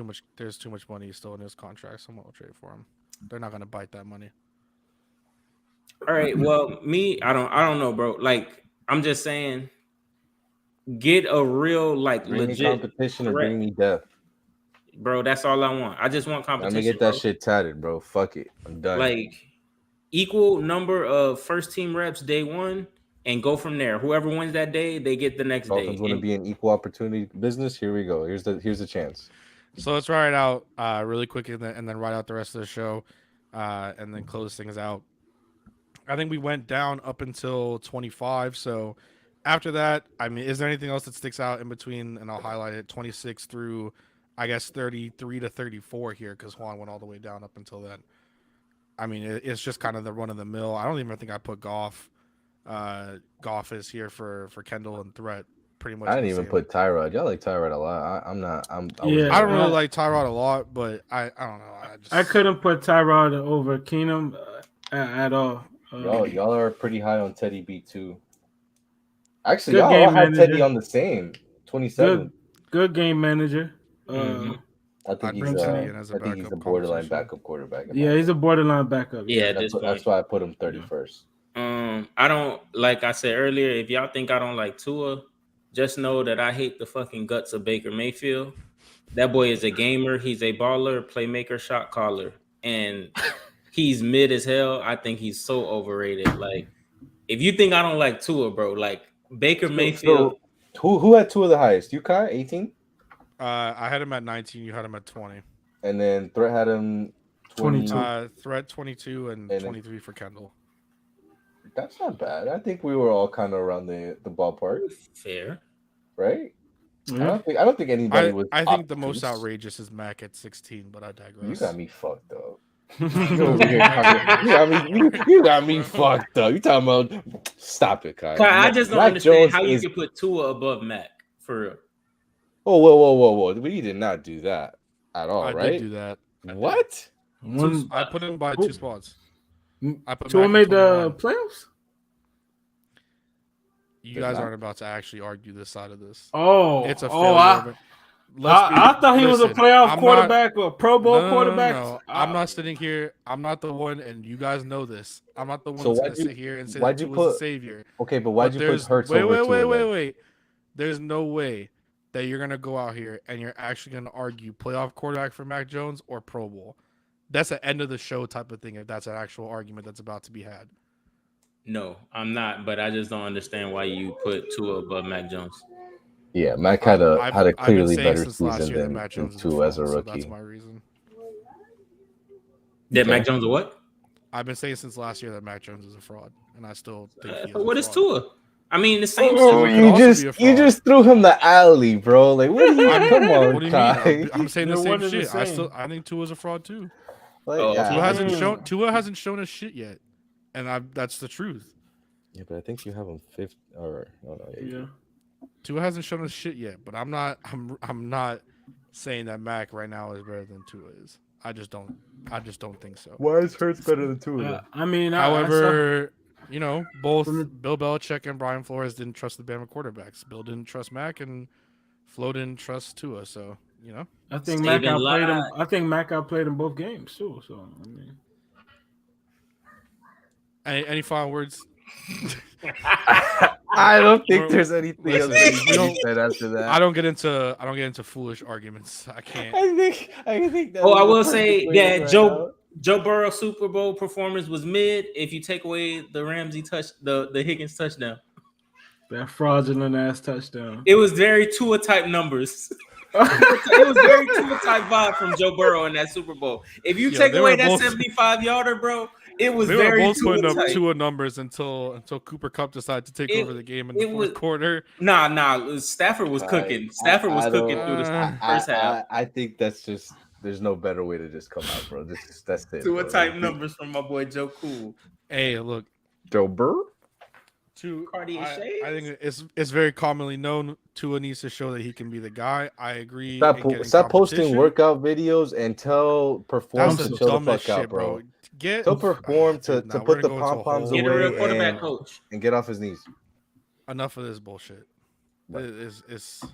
too much money still in his contract. Someone will trade for him. They're not gonna bite that money. All right. Well, I don't know, bro. Like, I'm just saying, get a real legit competition or bring me death, bro. That's all I want. I just want competition. Let me get that shit tatted, bro. Fuck it, I'm done. Like, equal number of first team reps day one, and go from there. Whoever wins that day, they get the next day. Dolphins want to be an equal opportunity business. Here we go. Here's the chance. So let's write it out really quick, and then write out the rest of the show, and then close things out. I think we went down up until 25. So after that, I mean, is there anything else that sticks out in between? And I'll highlight it 26 through, I guess, 33 to 34 here, because Juan went all the way down up until then. I mean, it's just kind of the run of the mill. I don't even think I put Goff. Goff is here for Kendall and Threat. Pretty much. I didn't even put Tyrod. Y'all like Tyrod a lot. I don't really like Tyrod a lot, but I don't know. I couldn't put Tyrod over Keenum at all. Y'all are pretty high on Teddy B too. Actually, y'all all had Teddy on the same 27. Good game manager. I think he's a borderline backup quarterback. Yeah, he's a borderline backup. Yeah, that's why I put him 31st. I don't, like I said earlier, if y'all think I don't like Tua, just know that I hate the fucking guts of Baker Mayfield. That boy is a gamer. He's a baller, playmaker, shot caller, and he's mid as hell. I think he's so overrated. Like, if you think I don't like Tua, bro, like Baker Mayfield. Who had Tua the highest? You, Kai, 18? I had him at 19. You had him at 20. And then Threat had him 22. Threat 22 and 23 for Kendall. That's not bad. I think we were all kind of around the ballpark. Fair, right? Yeah. I don't think anybody was. I think the most outrageous is Mac at 16, but I digress. You got me fucked up. You got me fucked up. You talking about? Stop it, Kai. I just don't understand how you can put Tua above Mac for real. Oh, whoa! We did not do that at all, right? I did do that. What? I put him by 2 spots. I put Tua made the playoffs. You guys aren't about to actually argue this side of this. Oh, it's a failure. I thought he was a playoff quarterback or a Pro Bowl quarterback. No. I'm not sitting here. I'm not the one, and you guys know this. I'm not the one that's going to sit here and say that Tua's a savior. Okay, but why'd you put Hurts over Tua? Wait. There's no way that you're going to go out here and you're actually going to argue playoff quarterback for Mac Jones or Pro Bowl. That's an end of the show type of thing if that's an actual argument that's about to be had. No, I'm not, but I just don't understand why you put Tua above Mac Jones. Yeah, Mac had a clearly better season than Tua as a rookie. So that's my reason. That Mac Jones a what? I've been saying since last year that Mac Jones is a fraud, and I still think what is Tua? I mean, the same. You just threw him the alley, bro. Like, what do you? Come on, what do you mean? I'm saying the same shit. I think Tua's a fraud too. Like, Tua hasn't shown us shit yet, and that's the truth. Yeah, but I think you have him fifth. Or yeah. Tua hasn't shown us shit yet, but I'm not saying that Mac right now is better than Tua is. I just don't think so. Why is Hurts better than Tua? However, both Bill Belichick and Brian Flores didn't trust the Bama quarterbacks. Bill didn't trust Mac, and Flo didn't trust Tua. So I think Mac outplayed him. I think Mac outplayed him both games too. So I mean, any final words? I don't think there's anything else you said after that. I don't get into foolish arguments. I can't. I think that. I will say that Joe Burrow Super Bowl performance was mid. If you take away the Ramsey the Higgins touchdown, that fraudulent ass touchdown. It was very Tua type numbers. It was very Tua type vibe from Joe Burrow in that Super Bowl. If you take away that 75-yarder, bro. It was they very were both putting up Tua numbers until Cooper Kupp decided to take over the game in the fourth quarter. Nah. Stafford was cooking. Stafford was cooking through the first half. I think that's just there's no better way to just come out, bro. That's it. Tua type numbers from my boy Joe Cool. Hey, look, Joe Burrow. I think it's very commonly known Tua needs to show that he can be the guy. I agree. Stop posting workout videos and perform to chill the fuck out, bro. Perform to put the pom-poms away. Get a real quarterback coach and get off his knees. Enough of this bullshit. It's